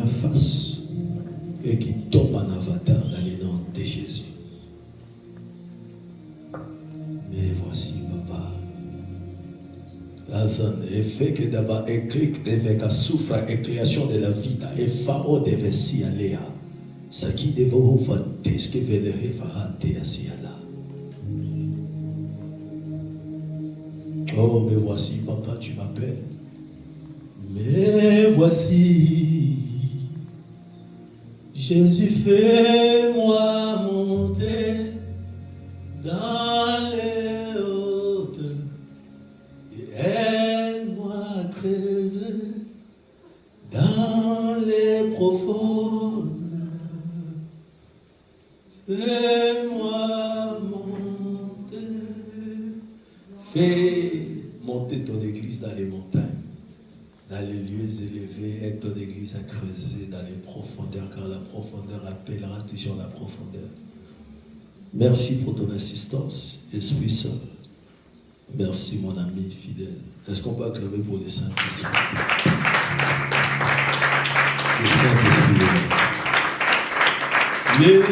la face et qui tombe en avatar dans les noms de Jésus. Mais voici, papa. La zone est fait que d'abord un clic devait qu'à souffrir et création de la vie et fao devait s'y aller. Ce qui devait vous faire ce que vous devez faire s'y aller. Oh, mais voici, papa, tu m'appelles. Mais voici, Jésus, fais-moi monter dans les hautes et aide-moi à creuser dans les profondes. Fais-moi monter. Fais monter ton église dans les montagnes, dans les lieux élevés, aide ton église à creuser dans les profondeurs, car la profondeur appellera toujours la profondeur. Merci pour ton assistance, Esprit Saint. Merci, mon ami fidèle. Est-ce qu'on peut acclamer pour les Saint-Esprit? Le Saint-Esprit. Le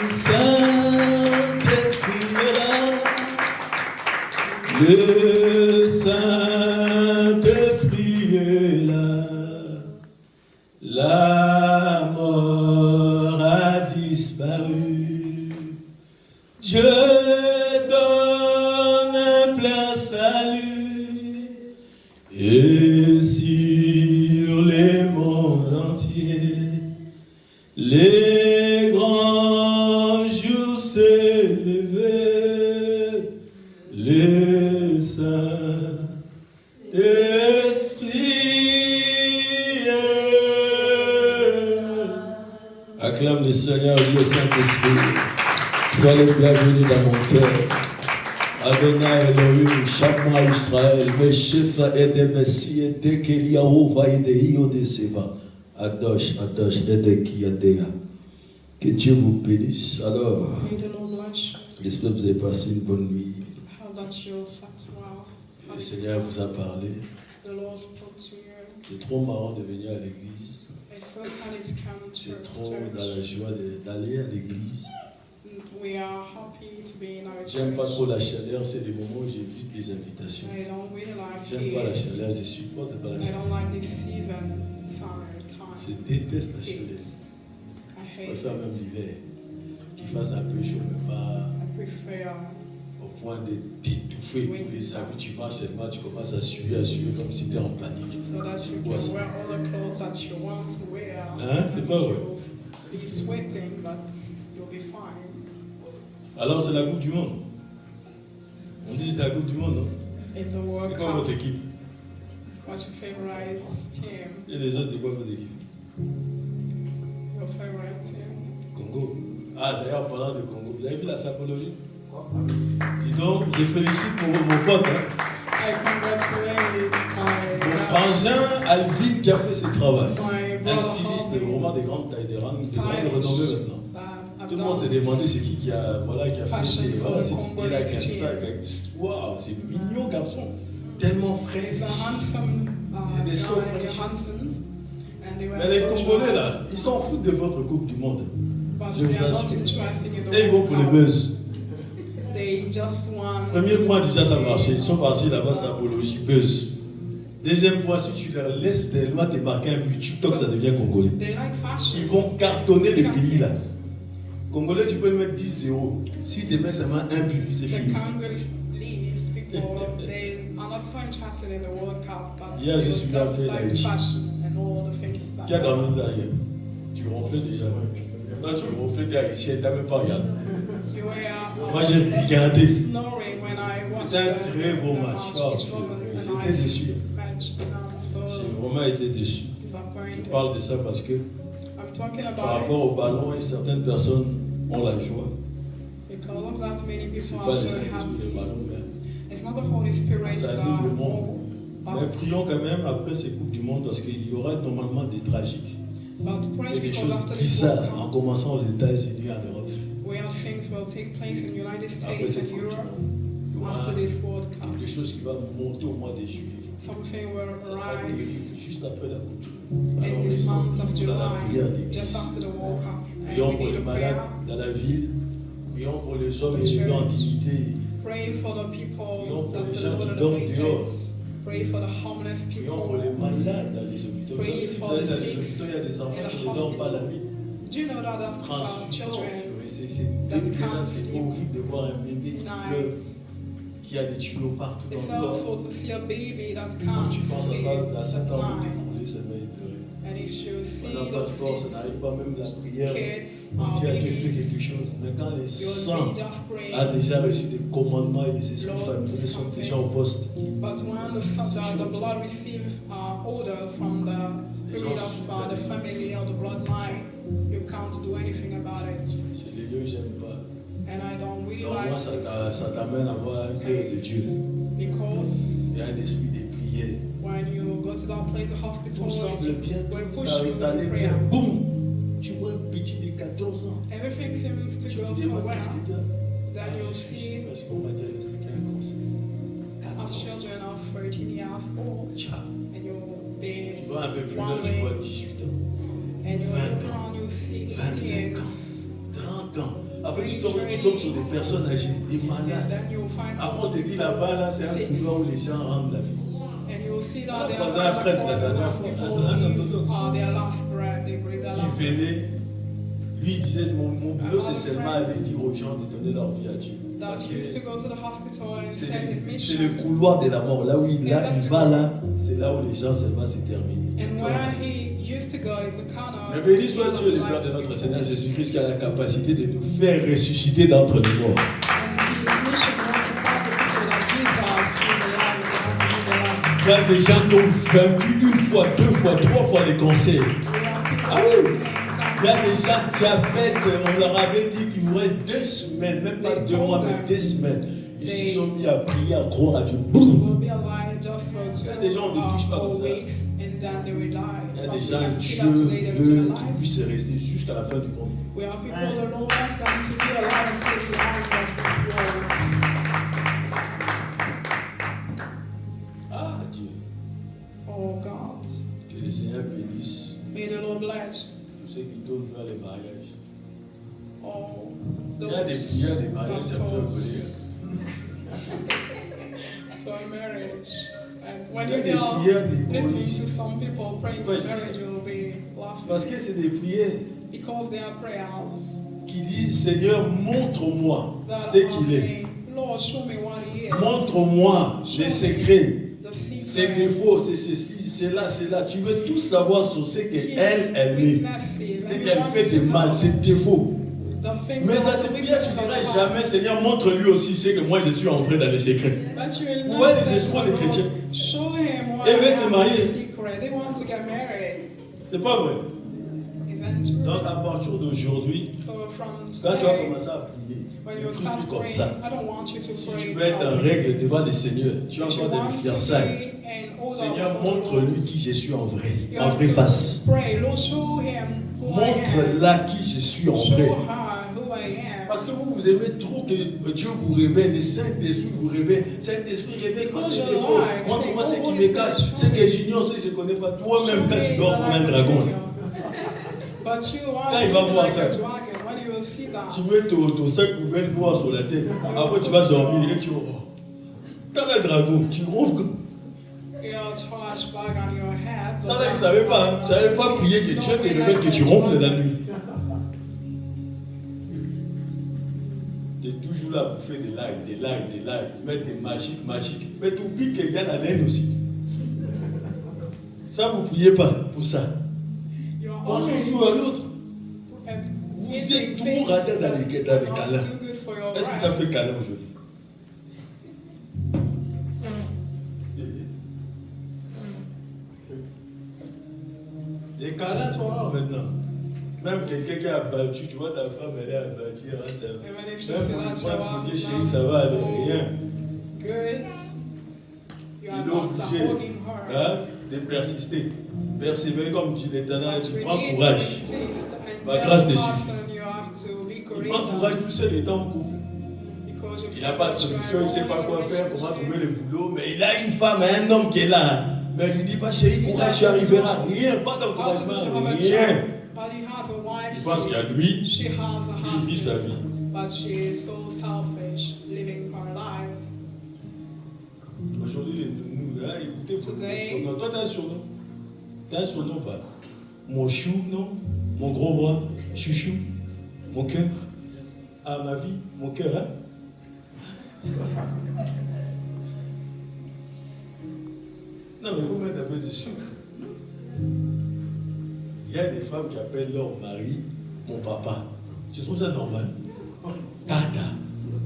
Saint-Esprit est là. Le Saint-Esprit est là. La mort a disparu. Je donne un plein salut. Et sur les mondes entiers, les grands jours s'élevaient. Les Saint-Esprit. Acclame le Seigneur, le Saint-Esprit. Sois le bienvenu dans mon cœur. Adonai Elohim, Shama Israël, Meshefa Edemesi, Edekeli Yahova Edeio de Seva. Adosh, Adosh, Edeki Adea. Que Dieu vous bénisse. Alors, j'espère que vous avez passé une bonne nuit. Le Seigneur vous a parlé. C'est trop marrant de venir à l'église. C'est trop dans la joie d'aller à l'église. J'aime pas trop la chaleur, c'est les moments où j'évite les invitations. J'aime pas la chaleur, je supporte pas la chaleur. Je déteste la chaleur. Je préfère même l'hiver, qu'il fasse un peu chaud, mais pas au point de t'étouffer pour les habits. Tu marches seulement, tu commences à suer comme si tu étais en panique. C'est quoi ça? Hein? C'est pas vrai. Alors c'est la Coupe du Monde. On dit c'est la Coupe du Monde, non? C'est quoi votre équipe? What's your favorite team? Et les autres, c'est quoi votre équipe? Your favorite team? Congo. Ah, d'ailleurs, parlant de Congo, vous avez vu la sapologie? Dis donc, je félicite mon pote. Hein? I congratulate mon frangin Alvin qui a fait ce travail. Un styliste vraiment de grande taille, de grande renommée maintenant. Tout le monde s'est demandé c'est qui a fait cette idée-là avec un sac. Waouh, c'est mignon garçon. Tellement frais. C'est des sauts Mais les Congolais là, ils s'en foutent de votre Coupe du Monde. Je vous assure. Et ils vont pour les buzz. Premier point, déjà ça a marché. Ils sont partis là-bas, c'est apologie, buzz. Deuxième point, si tu leur laisses tellement te marquer un but, TikTok ça devient congolais. Ils vont cartonner les pays là. Congolais, tu peux le mettre 10-0. Si tu mets seulement un but, c'est fini. Hier, je suis appelé l'Haïti. Qui a dormi là hier? Tu ronflais déjà. Non, tu ronflais des Haïtiens, tu n'as même pas regardé. Moi, j'ai regardé. C'était un très beau match. J'étais déçu. J'ai vraiment été déçu. Je parle de ça parce que par rapport au ballon, certaines personnes ont la joie. C'est pas le Saint-Esprit le ballon, mais ça anime le monde. Mais prions quand même après ces Coupes du Monde parce qu'il y aura normalement des tragiques et des choses bizarres en commençant aux États-Unis et en Europe. Après cette Coupe du Monde, il y aura des choses qui vont monter au mois de juillet. something will Ça sera guéri arise juste après la couture. in Alors, this month of dans la prière July, d'église. just after the World Cup. And Prions we pour need les a malades prayer. dans la ville. Prions pour les hommes The élevés en church. dignité. Pray for the people Prions pour that les the gens Lord qui dorment elevated. dehors. Pray for the homeless Prions pour les people. malades dans les hôpitaux. Vous savez, si vous allez dans les hôpitaux, il y a des enfants qui ne dorment pas la nuit. Do you know that Transfusion. children C'est that dégueulasse, can't c'est sleep horrible de voir un bébé qui pleure, night? qui a des tuyaux partout It's dans le corps. awful to see a baby that Quand can't tu penses sleep à ça, at t'as envie night. d'écrouler, ça met pleurer. And if you On see n'a pas de force, on the n'arrive pas même la prière. kids On or dit à Dieu fais babies, quelque chose. Mais quand les you'll saints be just praying. a déjà reçu des commandements et les esprits Lord, familiers sont something. déjà au poste. But when the blood receives order from the spirit of the family or the bloodline, you can't do anything about it. C'est les lieux que j'aime pas. And I don't really Donc like moi, ça t'amène à avoir un cœur de Dieu. because Il y a un esprit de prière. when you go to that place, the Tout hospital, semble bien, will tout push you t'allais to bien. prayer. Boum! Tu vois un petit de 14 ans. Everything seems to Tu go lui so demandes well. qu'est-ce que t'as. Then Je you'll sais see parce qu'on m'a diagnostiqué un cancer. our 14 ans. children of 13 years old, Tcha. and you'll be Tu vois un peu plus loin, tu vois 18 ans. and you 20 look around, you see 25 ans. kids, 30 ans. Après, tu tombes sur des personnes âgées, des and malades. then you'll find Après, on te dit là-bas, là, c'est un couloir où les gens rendent la vie. and you'll see On that a there croisé un prêtre la dernière fois, un orthodoxe, their last breath, they breathe their last qui venait. Lui, il disait mon boulot, c'est seulement aller dire aux gens de donner leur vie à Dieu. that Parce que used to go to the hospital and c'est send his le mission. couloir de la mort. Là où il va là, c'est là où les gens seulement se terminent. And where he used to go is the corner. Mais béni soit Dieu, le Père de notre Seigneur Jésus-Christ, qui a la capacité de nous faire ressusciter d'entre les morts. Il y a des gens qui ont vaincu une fois, deux fois, trois fois les cancers. Ah oui! Il y a des gens diabète, on leur avait dit qu'il vous reste 2 semaines, même pas 2 mois, mais 2 semaines. Ils se sont mis à prier, à croire à Dieu. Boum! Il y a des gens, on ne touche pas comme ça. Il y a des gens, Dieu veut qu'ils puissent rester jusqu'à la fin du monde. We have people that don't want them to be alive until the end of this world. Ah, Dieu. Oh God, Que le Seigneur bénisse may the Lord bless tous ceux qui tournent vers les mariages. all Il y a des mariages, ça me fait rigoler. to a marriage. And when Il y a you des know, prières, des listening polices. to some people praying for Ouais, je marriage, sais. you'll be laughing Parce que c'est des prières because they are prayers qui disent Seigneur, montre-moi that ce are qu'il est. saying, Lord, show me what He is. Montre-moi les secrets, The ses secrets, défauts, ses esprits, c'est là, c'est là. Tu veux tout savoir sur ce qu'elle est, ce qu'elle fait de mal, ses défauts. Mais dans cette prière, tu ne diras jamais, Seigneur, montre-lui aussi ce que moi je suis en vrai dans les secrets. Où est les espoirs des chrétiens? Ils veulent se marier. C'est pas vrai. Donc à partir d'aujourd'hui, quand tu vas commencer à prier, ne prie plus comme ça. Si tu veux être en règle devant le Seigneur, tu as encore des fiançailles. Seigneur, montre-lui qui je suis en vraie face. Montre-la qui je suis en vrai. Parce que vous aimez trop que Dieu vous révèle, le Saint-Esprit vous révèle. Saint-Esprit révèle quand c'est défaut. Montre-moi ce qui me cache, ce que j'ignore, ce que je ne connais pas. Toi-même, quand tu dors comme un dragon, quand il va voir ça, tu mets ton sac poubelle noir sur la tête. Après, tu vas dormir et tu vas. T'as un dragon, tu ronfles. Ça là, il ne savait pas. Hein. Tu ne savais pas prier que Dieu te révèle que tu ronfles la nuit. Tu es toujours là pour faire des lives, mettre des magiques. Mais tu oublies qu'il y a la laine aussi. Ça, vous ne priez pas pour ça. On se joue à l'autre. Vous êtes tout raté dans les câlins. Est-ce qu'il t'a fait câlin aujourd'hui? Les câlins sont rares maintenant. Même quelqu'un qui a battu, tu vois ta femme, elle est abattue, même pour lui prendre pour dire chérie, ça va aller, rien. Il est obligé de persister. Persévérer comme dit l'Éternel, tu prends courage. Ma grâce te suffit. Il prend courage tout seul étant en couple. Il n'a pas de solution, il ne sait pas quoi faire, comment trouver le boulot, mais il a une femme et un homme qui est là. Mais il ne lui dit pas, chérie, courage, tu arriveras. Rien, pas d'encouragement, rien. Il pense qu'à lui, il vit sa vie. But she is so selfish, living her life. Aujourd'hui, écoutez, surnom. Toi, tu as un surnom. Tu as un surnom pas? Mon chou, non? Mon gros bras, chouchou, mon cœur. Ah, ma vie, mon cœur, hein? Non, mais il faut mettre un peu de sucre. Il y a des femmes qui appellent leur mari mon papa. Tu trouves ça normal? Tata.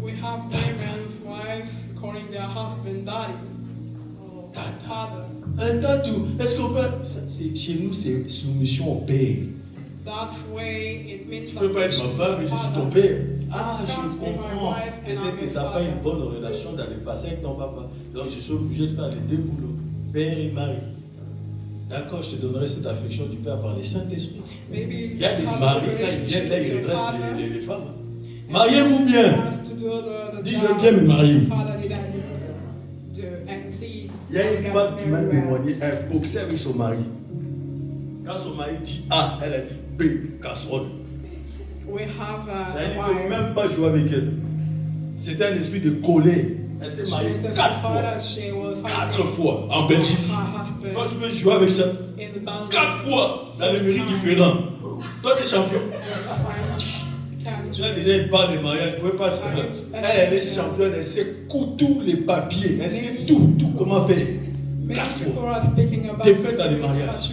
We have women's wives calling their husband daddy. Tata. Father. Un tatou. Est-ce qu'on peut. Chez nous, c'est soumission au père. That's way it means. Tu ne peux pas être ma femme, mais je suis ton père. Ah, je comprends. Peut-être que tu n'as pas une bonne relation dans le passé avec ton papa. Donc je suis obligé de faire les deux boulots, père et mari. D'accord, je te donnerai cette affection du Père par le Saint-Esprit. Il y a des maris, quand ils viennent là, ils redressent les femmes. Mariez-vous bien. Dis, je veux bien me marier. Il y a une femme qui m'a témoigné, un boxer avec son mari. Quand son mari dit A, elle a dit B, casserole. Il ne faut même pas jouer avec elle. C'était un esprit de colère. Elle s'est mariée 4 fois. 4 fois en Belgique. Quand tu peux jouer avec ça, 4 fois dans les mairies différents. Toi, tu es champion. Tu as déjà une part de mariage, tu ne pouvez pas se. Elle est championne, elle sait tous les papiers, elle sait tout, comment faire. 4 fois. Défaite dans les mariages.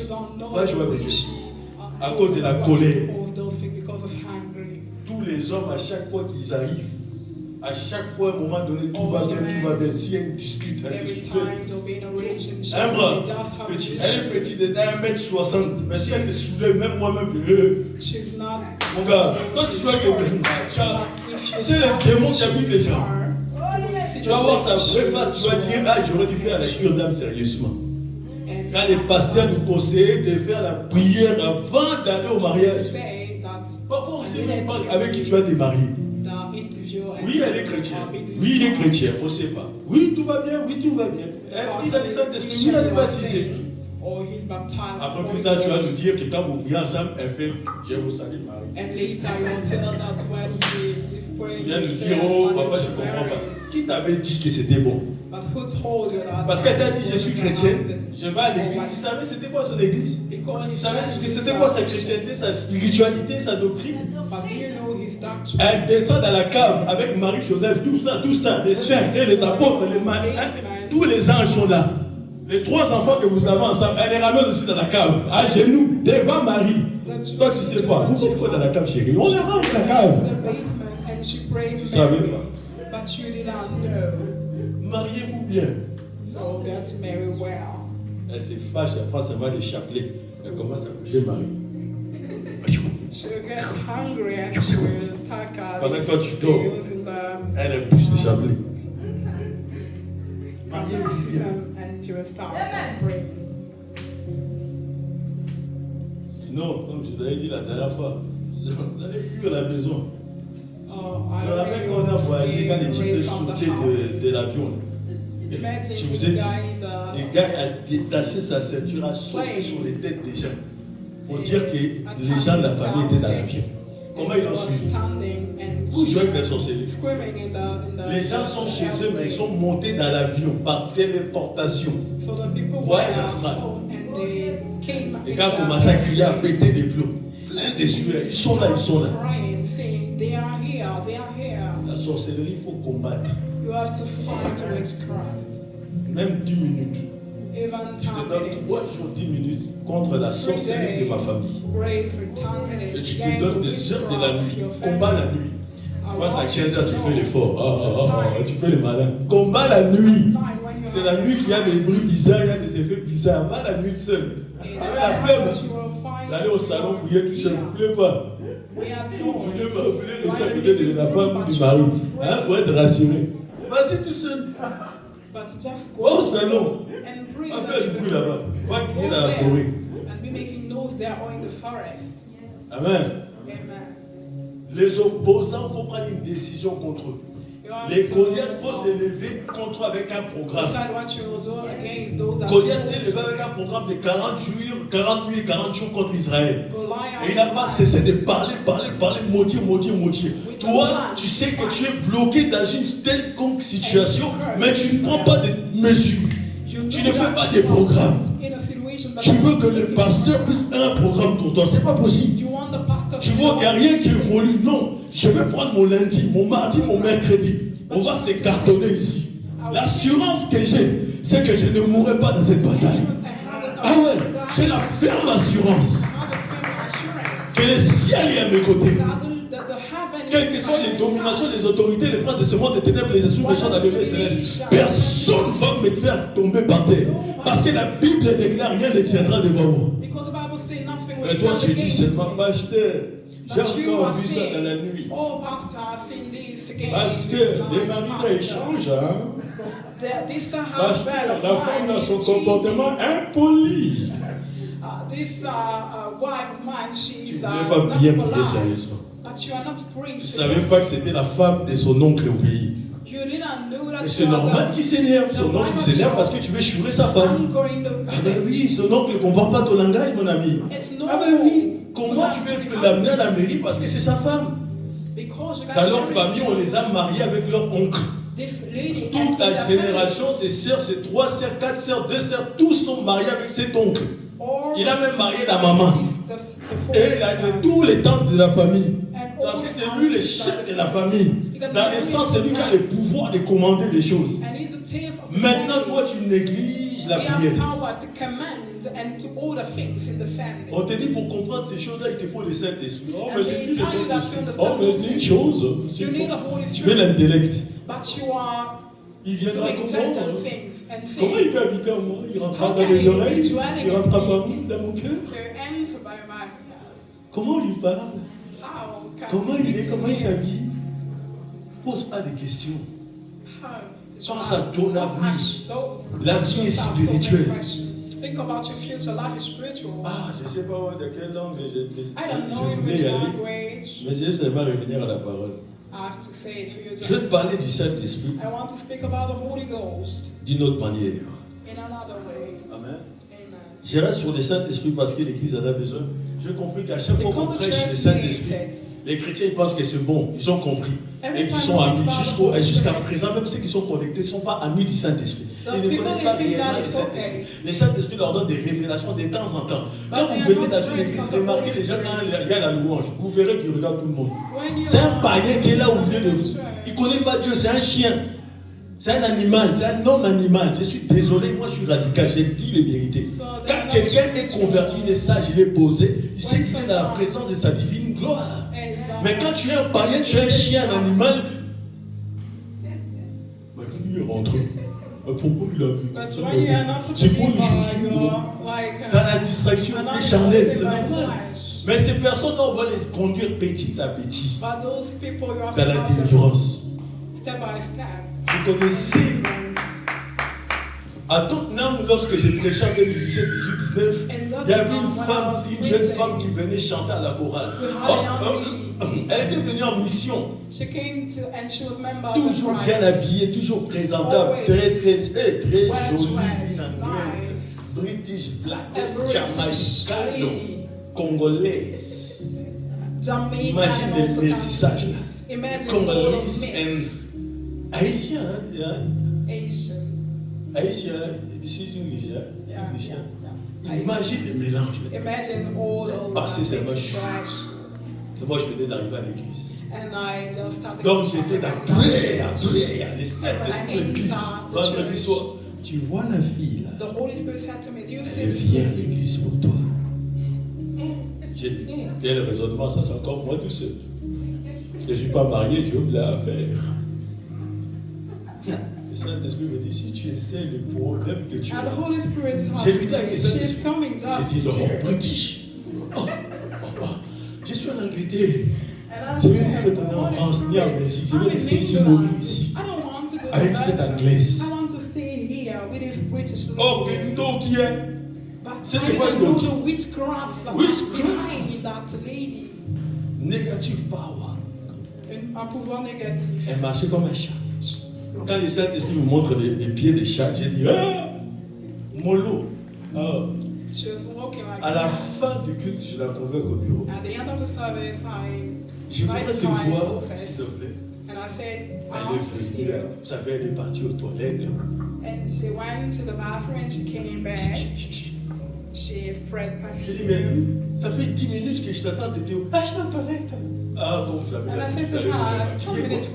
Va jouer avec eux. À cause de la colère. Tous les hommes, à chaque fois qu'ils arrivent, à chaque fois, à un moment donné, tout va bien. S'il y a une dispute, un bras, petit, elle est petite, elle est 1m60. Mais si elle te soulève, même moi-même, mon gars, toi tu joues avec les démons. C'est le démon qui habite les gens. Tu vas voir sa vraie face, tu vas dire, ah, j'aurais dû faire la cure d'âme sérieusement. Quand les pasteurs nous conseillaient de faire la prière avant d'aller au mariage. Parfois, on sait même pas avec qui tu vas te marier. Oui, elle est chrétienne. Oui, il est chrétien, on ne sait pas. Oui, tout va bien, oui, tout va bien. Il a des Saint-Esprit, oui, il a des baptisés. Après, plus tard, tu vas nous dire que quand vous priez ensemble, elle fait, je vous salue, Marie. Il vient nous dire, oh, papa, je ne comprends pas. Qui t'avait dit que c'était bon? Parce qu'elle t'a dit, je suis chrétienne, je vais à l'église. Tu savais c'était quoi son église? Tu savais c'était quoi sa chrétienté, sa spiritualité, sa doctrine? Elle descend dans la cave avec Marie-Joseph, tout ça, les saints, les apôtres, les maris, tous les anges sont là. Les 3 enfants que vous avez ensemble, elle les ramène aussi dans la cave, à genoux, devant Marie. Toi, tu sais quoi? Vous pourquoi dans la cave, chérie? On les rentre dans la cave. Tu savais pas? Mariez-vous bien. Elle se fâche, elle prend sa main de chapelet. Elle commence à bouger Marie. Pendant que toi tu dors, elle bouge le chapelet. Mariez-vous bien. Non, comme je l'avais dit la dernière fois, vous allez fuir la maison. Je me rappelle quand on a voyagé, quand les types sautaient de l'avion. Je vous ai dit, le gars a détaché sa ceinture, a sauté sur les têtes des gens. Pour dire que les gens de la famille étaient dans l'avion. Comment ils l'ont suivi? Vous jouez avec des sorcelleries. Les gens sont chez eux, mais ils sont montés dans l'avion par téléportation. Voyage astral. Les gars commencent à crier, à péter des plombs. Plein de sueurs. Ils sont là. La sorcellerie, il faut combattre. Même 10 minutes. Je te donne 3 jours 10 minutes contre la sorcellerie de ma famille. Et tu te donnes des heures de la nuit. Combat la nuit. Moi, c'est à 15 heures, tu fais l'effort. Tu fais le malin. Combat la nuit. C'est la nuit qu'il y a des bruits bizarres, il y a des effets bizarres. Va la nuit seule. Avec la flemme d'aller au salon prier tout seul. Vous ne voulez pas. Vous voulez le seul peut-être de la femme ou du mari. Pour être rassuré. Vas-y tout seul. Va au salon. Va faire du bruit là-bas. Va crier dans la forêt. Amen. Les opposants, il faut prendre une décision contre eux. Les Goliaths vont s'élever contre avec un programme. Goliath s'est élevé avec un programme de 40 nuits, 40 jours contre Israël. Et il n'a pas cessé de parler, maudire. Toi, tu sais que tu es bloqué dans une telle situation, mais tu ne prends pas de mesures. Tu ne fais pas de programmes. Tu veux que le pasteur puisse un programme pour toi. C'est pas possible. Tu vois qu'il n'y a rien qui évolue. Non, je vais prendre mon lundi, mon mardi, mon mercredi. On va se cartonner ici. L'assurance que j'ai, c'est que je ne mourrai pas dans cette bataille. Ah ouais, j'ai la ferme assurance que le ciel est à mes côtés. Quelles que soient les dominations, les autorités, les princes de ce monde, les ténèbres, les esprits méchants dans les lieux célestes, personne ne va me faire tomber par terre. Parce que la Bible déclare rien ne tiendra devant moi. Et toi, tu dis, c'est ma pasteur. J'ai encore vu ça dans la nuit. Pasteur, les maris échangent, hein? Pasteur, la femme a son comportement impoli. Tu ne voulais pas bien prier sérieusement. Tu ne savais pas que c'était la femme de son oncle au pays. Et c'est normal qu'il s'énerve. Son oncle s'énerve parce que tu veux chourer sa femme. Ah ben oui, son oncle ne comprend pas ton langage, mon ami. Ah ben oui. Comment tu veux l'amener à la mairie parce que c'est sa femme? Dans leur famille, on les a mariés avec leur oncle. Toute la génération, ses sœurs, ses 3 sœurs, 4 sœurs, 2 sœurs, tous sont mariés avec cet oncle. Il a même marié la maman. Et il a tous les tantes de la famille. Parce que c'est lui le chef de la famille. Dans le sens, c'est lui qui a le pouvoir de commander des choses. Maintenant, toi, tu négliges la prière. On te dit pour comprendre ces choses-là, il te faut le Saint-Esprit. Oh, mais c'est qui le Saint-Esprit? Oh, mais c'est une chose. Tu veux l'intellect. Il viendra comment? Comment il peut habiter en moi? Il rentrera dans mes oreilles, il rentrera parmi dans mon cœur. Comment on lui parle? Comment il est? Comment il s'habille? Pose pas de questions. Pense à ton avenir. L'avenir est spirituel. Ah, je ne sais pas de quelle langue, mais je voulais y aller. Mais je vais seulement revenir à la parole. Je vais te parler du Saint-Esprit d'une autre manière. Amen. Je reste sur le Saint-Esprit parce que l'Église en a besoin. J'ai compris qu'à chaque fois qu'on prêche le Saint-Esprit, les chrétiens ils pensent que c'est bon, ils ont compris. Et qu'ils sont amis. Jusqu'à présent, même ceux qui sont connectés ne sont pas amis du Saint-Esprit. Ils ne connaissent pas réellement le Saint-Esprit. Le Saint-Esprit leur donne des révélations de temps en temps. Quand vous venez dans une église, remarquez déjà quand il y a la louange, vous verrez qu'il regarde tout le monde. C'est un païen qui est là au milieu de vous. Il ne connaît pas Dieu, c'est un chien. C'est un animal, c'est un homme animal. Je suis désolé, moi je suis radical, j'ai dit les vérités. Quand quelqu'un est converti, il est sage, il est posé, il sait qu'il est dans la présence de sa divine gloire. Mais quand tu es un païen, tu es un chien, un animal. Mais il est rentré. Pourquoi il a vu? C'est pour les choses. Dans la distraction, tu es charnel, c'est normal. Mais ces personnes-là, on va les conduire petit à petit dans la délivrance. Vous connaissez à Tottenham, lorsque j'ai prêché en 2017, 18, 19, il y avait une jeune femme qui venait chanter à la chorale. Elle était venue en mission. Toujours bien habillée, toujours présentable, très jolie, British, black, jamaïcaine, congolaise. Imagine le métissage là. Congolaise et haïtien. Haïtien, this is English. Imagine le mélange. Passé, c'est moche. Et moi, je venais d'arriver à l'église. Donc, j'étais dans prière, les Saint-Esprit. Vendredi soir, tu vois la fille là. Elle vient à l'église pour toi. J'ai dit, quel raisonnement, ça c'est encore moi tout seul. Je ne suis pas marié, je veux la faire. Le Saint-Esprit me dit, si tu essaies le problème que tu as. J'ai dit avec le Saint-Esprit, j'ai dit, non, British. Je suis en Angleterre. Je ne vais pas retourner en France ni en Belgique. Je vais rester ici, mourir ici. Avec cette anglaise. Oh, Kendo qui est. C'est quoi le dos? Witchcraft. Negative power. Un pouvoir négatif. Elle marchait comme un chat. Quand le Saint-Esprit me montre les pieds des chats, j'ai dit, ah, mollo. Ah. À la fin du culte, je la convoque au bureau. Je voudrais te voir, s'il te plaît. Elle est venue, vous savez, elle est partie aux toilettes. And she went to the bathroom and she came back. She spread perfume. J'ai dit, mais ça fait 10 minutes que je t'attends, t'étais où? Ah, je suis aux toilettes. Ah, donc vous avez l'habitude d'aller au toilette.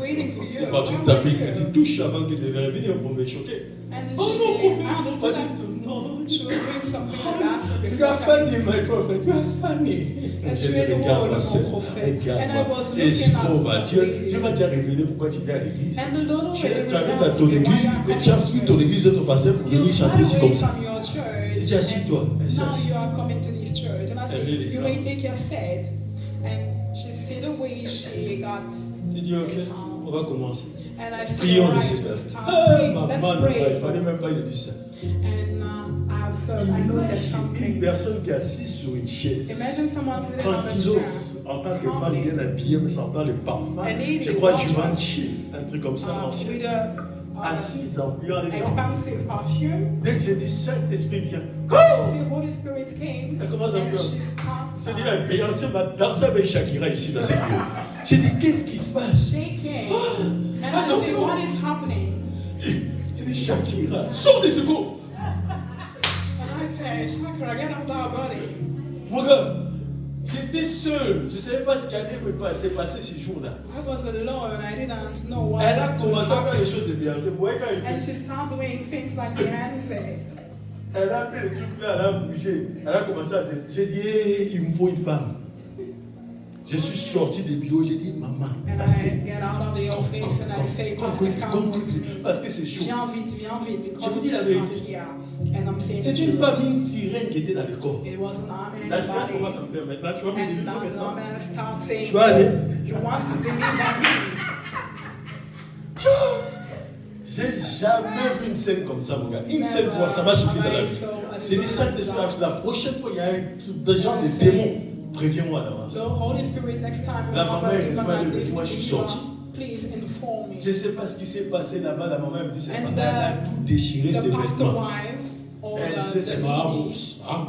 T'es parti taper une petite touche avant que tu devais venir pour me choquer. Oh non, prophète, pas du tout. Non, you are funny, my prophet, you are funny. Je me regarde, ma soeur, regarde-moi. Escroc, Dieu m'a déjà révélé pourquoi tu viens à l'église. Tu arrives à ton église et tu as fui ton église de ton pasteur pour venir chanter ici comme ça. Dis, assis-toi. You may take your seat. And she see the way she got. Tu dis, ok, on va commencer. Prions le Seigneur. Ah, maman, il fallait même pas que je dise ça. Une personne qui est assise sur une chaise, tranquillos, en tant que femme bien habillée, mais sentant le parfum, je crois Givenchy, un truc comme ça, ancien. Assise en pliant les jambes. Dès que j'ai dit Saint-Esprit vient, elle commence à faire. J'ai dit, la Beyoncé va danser avec Shakira ici dans cette lieu. J'ai dit, qu'est-ce qui se passe? J'ai dit, Shakira, sors des secours. Mon gars, j'étais seul. Je ne savais pas ce qui allait se passer ces jours-là. Elle a commencé à faire les choses de Beyoncé. Vous voyez quand elle fait. Elle a fait le truc là, elle a bougé. Elle a commencé à descendre. J'ai dit, hey, il me faut une femme. Je suis sorti des bureaux, j'ai dit, maman. Parce que c'est chaud. Viens vite. Je vous dis la vérité. C'est une famille sirène qui était dans le corps. La sirène commence à me faire maintenant. Tu vas me dire maintenant. Tu vas aller. J'ai jamais vu une scène comme ça, mon gars. Une seule fois, ça m'a suffi dans la vie. C'est dit Saint-Esprit, la prochaine fois, il y a un genre de démon. Préviens-moi à l'avance. La maman est restée, moi je suis sorti. Je ne sais pas ce qui s'est passé là-bas. La maman me dit, elle a tout déchiré ses vêtements. Elle disait, c'est ma mousse. Moi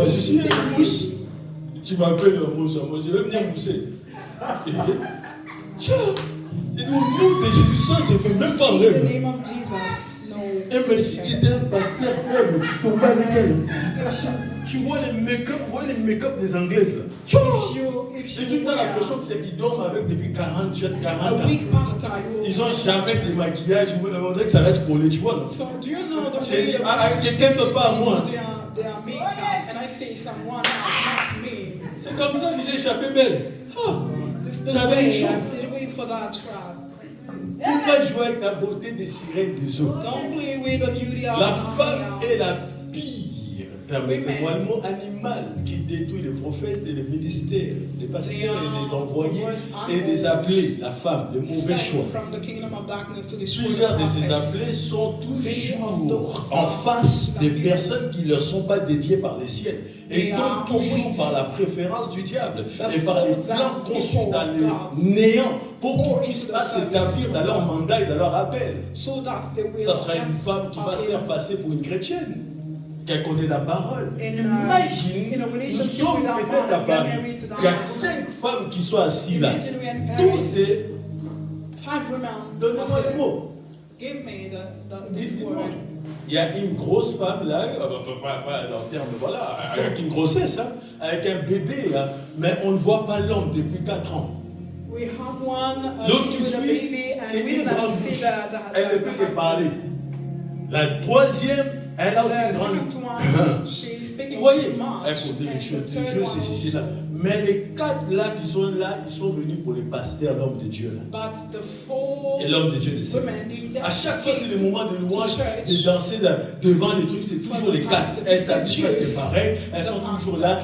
je suis une mousse. Tu m'appelles un mousse, moi je vais venir mousser. Et au nom de Jésus, ça se fait même pas en rêve. Et mais si tu étais un pasteur faible, tu tombes avec elle. Tu vois les make-up des Anglaises là. J'ai tout le temps l'impression qu'ils dorment avec depuis 40 ans. Ils n'ont jamais de maquillage. On dirait que ça reste collé, tu vois. J'ai dit, quelqu'un ne peut pas à moi. C'est comme ça que j'ai échappé belle. J'avais chaud. Tu ne peux pas jouer avec la beauté des sirènes des autres. La femme est la pire, permettez-moi le mot, animal qui détruit les prophètes et les ministères, les pasteurs et les envoyés et des appelés. La femme, le mauvais choix. Plusieurs de ces appelés sont toujours en face des personnes qui ne leur sont pas dédiées par les ciels. Et donc toujours par la préférence du diable et par les plans conçus dans le néant pour qu'ils puissent pas s'établir dans leur mandat et dans leur appel. Ça sera une femme qui va se faire passer pour une chrétienne, qu'elle connaît la parole. Imagine, nous sommes peut-être à Paris, il y a 5 femmes qui sont assises là, toutes des... Donnez-moi les mots. Dites-moi. Il y a une grosse femme là, en termes, voilà, avec une grossesse, hein, avec un bébé, hein, mais on ne voit pas l'homme depuis 4 ans. L'autre qui suit, c'est une grande bouche. Elle ne fait que parler. La troisième, elle a aussi une grande bouche. Vous voyez, elle connaît les choses de Dieu, c'est là. Mais les 4 là qui sont là, ils sont venus pour les pasteurs, l'homme de Dieu là. Et l'homme de Dieu le sait. À chaque fois, c'est le moment de louange, de danser devant les trucs, c'est toujours les 4. Elles s'habillent presque pareil, elles sont toujours là.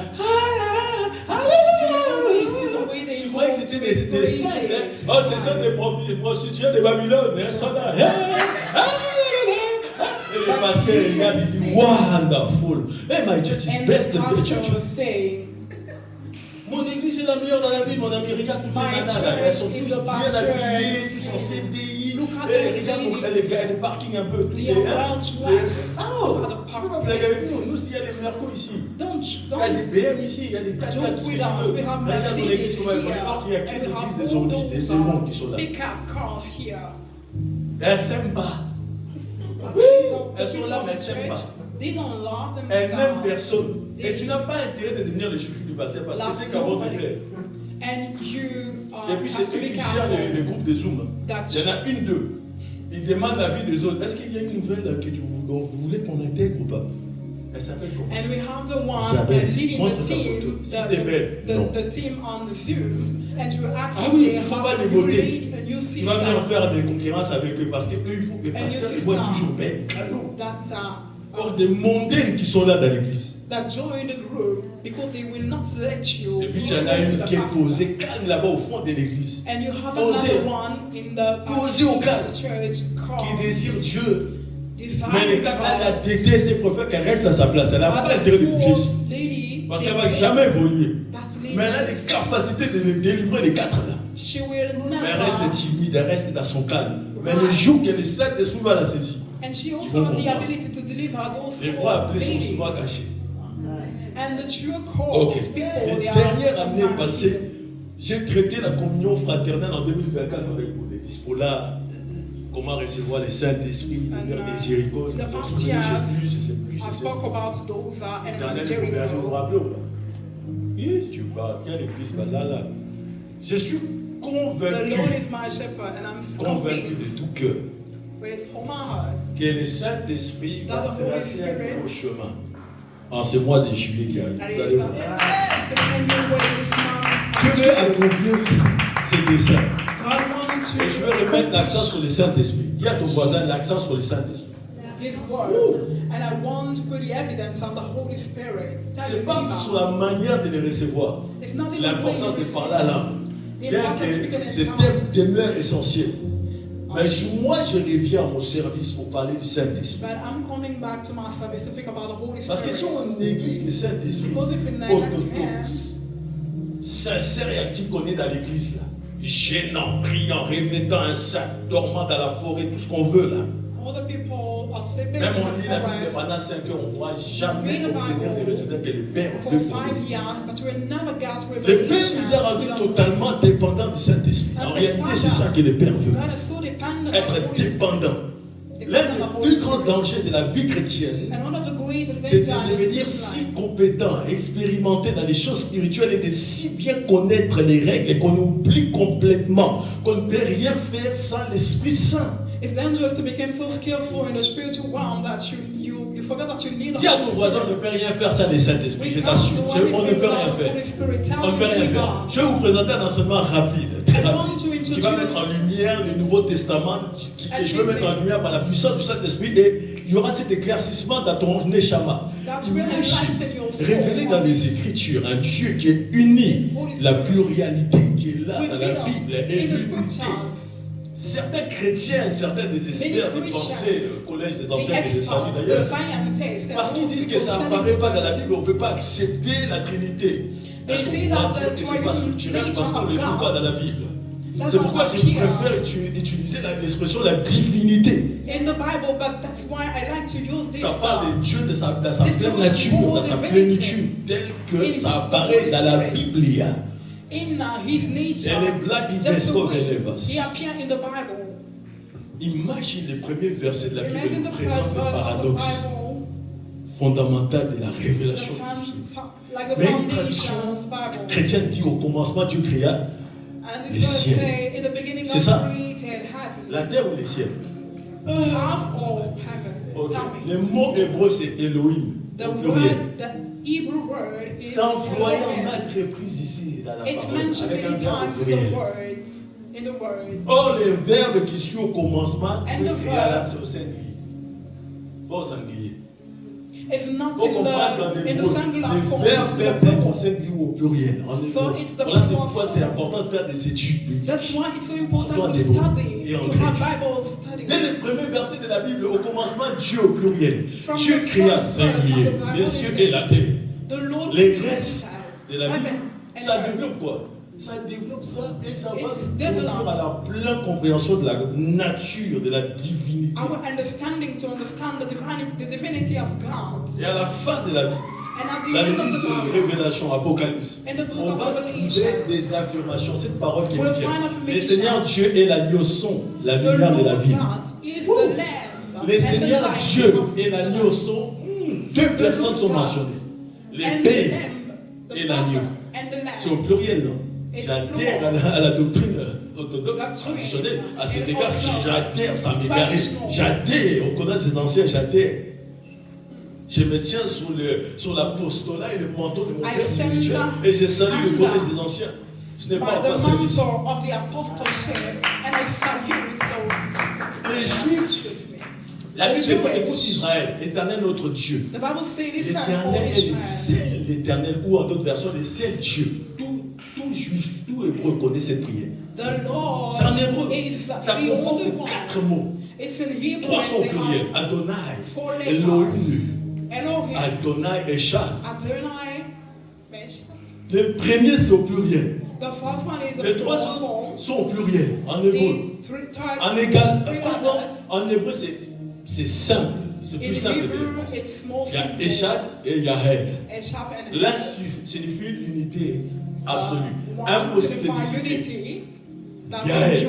Tu croyais que c'était des saints, hein? Oh, c'est ça des prostituées de Babylone, elles sont là. Et le pasteur regarde, il dit, wonderful. Hey, my church is best in the church. Mon église est la meilleure dans la ville, mon ami. Regarde toutes ces nanas là. Elles sont toutes bien habillées, tous en CDI. Regarde les gars, les parkings un peu. They are well dressed. Oh, vous blaguez avec nous. Nous, il y a des Merco ici. Il y a des BM ici, il y a des 4x4, tout ce que tu veux. Regarde dans l'église, il y a quelques églises des origines, des démons qui sont là. Elles s'aiment pas. Oui, elles sont là, mais elles s'aiment pas. Elles n'aiment personne. Et tu n'as pas intérêt de devenir le chouchou du pasteur parce que c'est qu'avant de faire. Et puis c'est eux qui gèrent les groupes de Zoom. Il y en a une, deux. Ils demandent l'avis des autres. Est-ce qu'il y a une nouvelle que vous voulez qu'on intègre ou pas? Elle s'appelle comment? And we have the one leading the team, the team on the Zoom. And you actually have to lead a new system. Il va venir faire des concurrences avec eux parce que eux, il faut que les pasteurs voient toujours belle. Or des mondaines qui sont là dans l'église. That join the group because they will not let you. Et puis il y en a une qui est posée calme là-bas au fond de l'église. And you have another one in the posée au calme qui désire Dieu. Mais les gars, elle a détesté ses prophètes qu'elle reste à sa place. Elle n'a pas intérêt de bouger ici. Parce qu'elle ne va jamais évoluer. Mais elle a des capacités de délivrer les quatre là. Mais elle reste timide, elle reste dans son calme. Mais le jour que le Saint-Esprit va la saisir, ils vont comprendre. Les voix appelées sont souvent cachées. Ok. Les dernières années passées, j'ai traité la communion fraternelle en 2024 avec vous. Les dispos-là. Comment recevoir les Saint-Esprit, les des Jéricho, je ne sais plus. Vous vous rappelez ou pas? Oui, tu parles, quelle église, là. Je suis convaincu de tout cœur que le Saint-Esprit va tracer un nouveau chemin en ce mois de juillet qui arrive. Vous allez voir. Je vais accomplir ces desseins. Et je vais remettre l'accent sur le Saint-Esprit. Dis à ton voisin l'accent sur le Saint-Esprit. C'est pas sur la manière de les recevoir. L'importance de parler à l'âme. Bien que c'est un demeure essentiel. Mais moi, je reviens à mon service pour parler du Saint-Esprit. Parce que si on néglige le Saint-Esprit orthodoxe, sincère et actif qu'on est dans l'église là, gênant, priant, revêtant un sac, dormant dans la forêt, tout ce qu'on veut là. Même on lit la Bible pendant 5 heures, on ne pourra jamais obtenir des résultats que le Père veut pour nous. Le Père nous a rendus totalement dépendants du Saint-Esprit. En réalité, c'est ça que le Père veut. Être dépendant. L'un des plus grands dangers de la vie chrétienne, c'est de devenir si compétent, expérimenté dans les choses spirituelles et de si bien connaître les règles et qu'on oublie complètement qu'on ne peut rien faire sans l'Esprit Saint. It's dangerous to become so skillful in the spiritual realm that you forget that you need. Dis à ton voisin, on ne peut rien faire sans le Saint-Esprit. Je t'assure, on ne peut rien faire. On ne peut rien faire. Je vais vous présenter un enseignement rapide, très rapide, qui va mettre en lumière le Nouveau Testament, que je vais mettre en lumière par la puissance du Saint-Esprit, et il y aura cet éclaircissement dans ton neshama. Révélé dans les Écritures, un Dieu qui est uni, la pluralité qui est là dans la Bible et l'unité. Certains chrétiens, certains désespèrent de penser au collège des anciens que j'ai salué d'ailleurs, parce qu'ils disent que ça n'apparaît pas dans la Bible, on ne peut pas accepter la Trinité. Est-ce qu'on pourra dire que c'est pas structurel parce qu'on ne le trouve pas dans la Bible? C'est pourquoi je préfère utiliser l'expression la divinité. Ça parle de Dieu dans sa pleine nature, dans sa plénitude, tel que ça apparaît dans la Bible. In his nature, just the way he appeared in the Bible. Imagine les premiers versets de la Bible qui présentent le paradoxe fondamental de la révélation divine. Mais une tradition chrétienne dit au commencement Dieu créa les cieux. C'est ça? La terre ou les cieux? Okay. Le mot hébreu c'est Elohim. Ça employé en maintes reprises ici dans la parole avec un verbe pluriel. Or, les verbes qui sont au commencement, Dieu créa là, c'est au singulier. Pas au singulier. Il faut comprendre dans les verbes peuvent être au singulier ou au pluriel. Voilà, c'est pourquoi c'est important de faire des études bibliques. Surtout en hébreu et en grec. Dès les premiers versets de la Bible, au commencement, Dieu au pluriel. Dieu créa singulier les cieux et la terre. Les restes de la Bible Ça développe quoi? Ça développe ça et ça va conduire à la pleine compréhension de la nature, de la divinité. Our understanding to understand the divinity of God. Et à la fin de la vie, dans le livre de Révélation, Apocalypse, on va trouver des affirmations, cette parole qui est bien. Le Seigneur Dieu est l'agneau son, la lumière de la vie. Le Seigneur Dieu et l'agneau sont, deux personnes sont mentionnées. Les pères et l'agneau. C'est au pluriel, non? J'adhère à la doctrine orthodoxe traditionnelle. À cet égard, j'adhère, ça m'égarise. J'adhère au collège des anciens, j'adhère. Je me tiens sur l'apostolat et le manteau de mon père spirituel. Et je salue le collège des anciens. Je n'ai pas encore service. Les Juifs, la Bible écoute Israël, l'Éternel notre Dieu. L'Éternel est le seul, l'Éternel, ou en d'autres versions, le seul Dieu. Tout Juif, tout Hébreu connaît cette prière. C'est en hébreu. Ça comporte 4 mots. 3 sont au pluriel. Adonai, Elohim, Adonai, Echad. Le premier c'est au pluriel. Les 3 autres sont au pluriel, en hébreu. En égal, franchement, en hébreu c'est simple. C'est plus simple que les français. Il y a Echad et il y a Hed. L'un signifie l'unité absolue. Impossible de l'unité. Yahweh,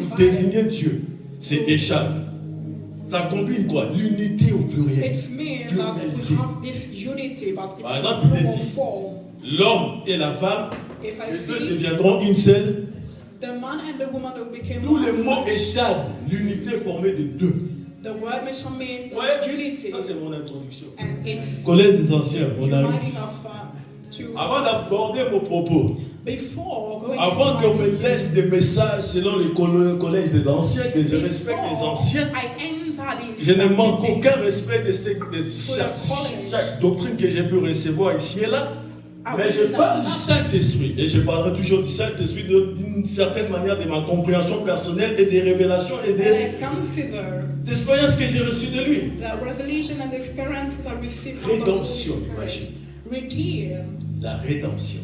pour désigner Dieu, c'est Echad. Ça combine quoi? L'unité au pluriel. Par exemple, il est dit l'homme et la femme, les deux deviendront une seule. D'où le mot Echad, l'unité formée de deux. Ouais, ça c'est mon introduction. Collège des anciens, on arrive. Avant d'aborder mon propos, avant qu'on me laisse des messages selon le collège des anciens, que je respecte les anciens, je ne manque aucun respect de chaque doctrine que j'ai pu recevoir ici et là. Mais je parle du Saint-Esprit et je parlerai toujours du Saint-Esprit d'une certaine manière de ma compréhension personnelle et des révélations et des expériences que j'ai reçues de lui. Rédemption, imagine. La rédemption.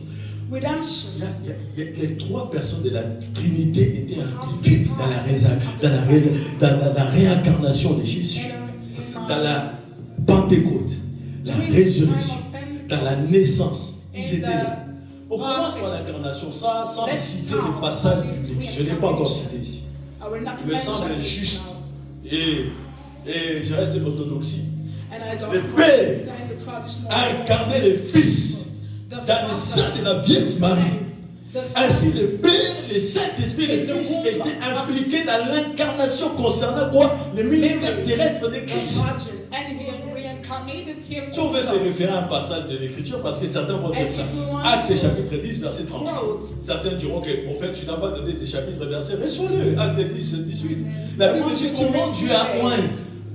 Les 3 personnes de la Trinité étaient impliquées dans la réincarnation de Jésus, dans la Pentecôte, la résurrection, dans la naissance. Ils étaient là. On commence par l'incarnation, sans citer le passage biblique. Je ne l'ai pas encore cité ici. Il me semble juste, et je reste de l'orthodoxie. Le Père a incarné le Fils dans le sein de la Vierge Marie. Ainsi, le Père, le Saint-Esprit et le Fils étaient impliqués dans l'incarnation concernant quoi? Le ministère terrestre de Christ. Si on veut se référer à un passage de l'Écriture, parce que certains vont dire ça. Actes chapitre 10, verset 38. Certains diront que le prophète, tu n'as pas donné des chapitres verset. Reçois-le. Actes 10, 18. La Bible dit comment Dieu a oint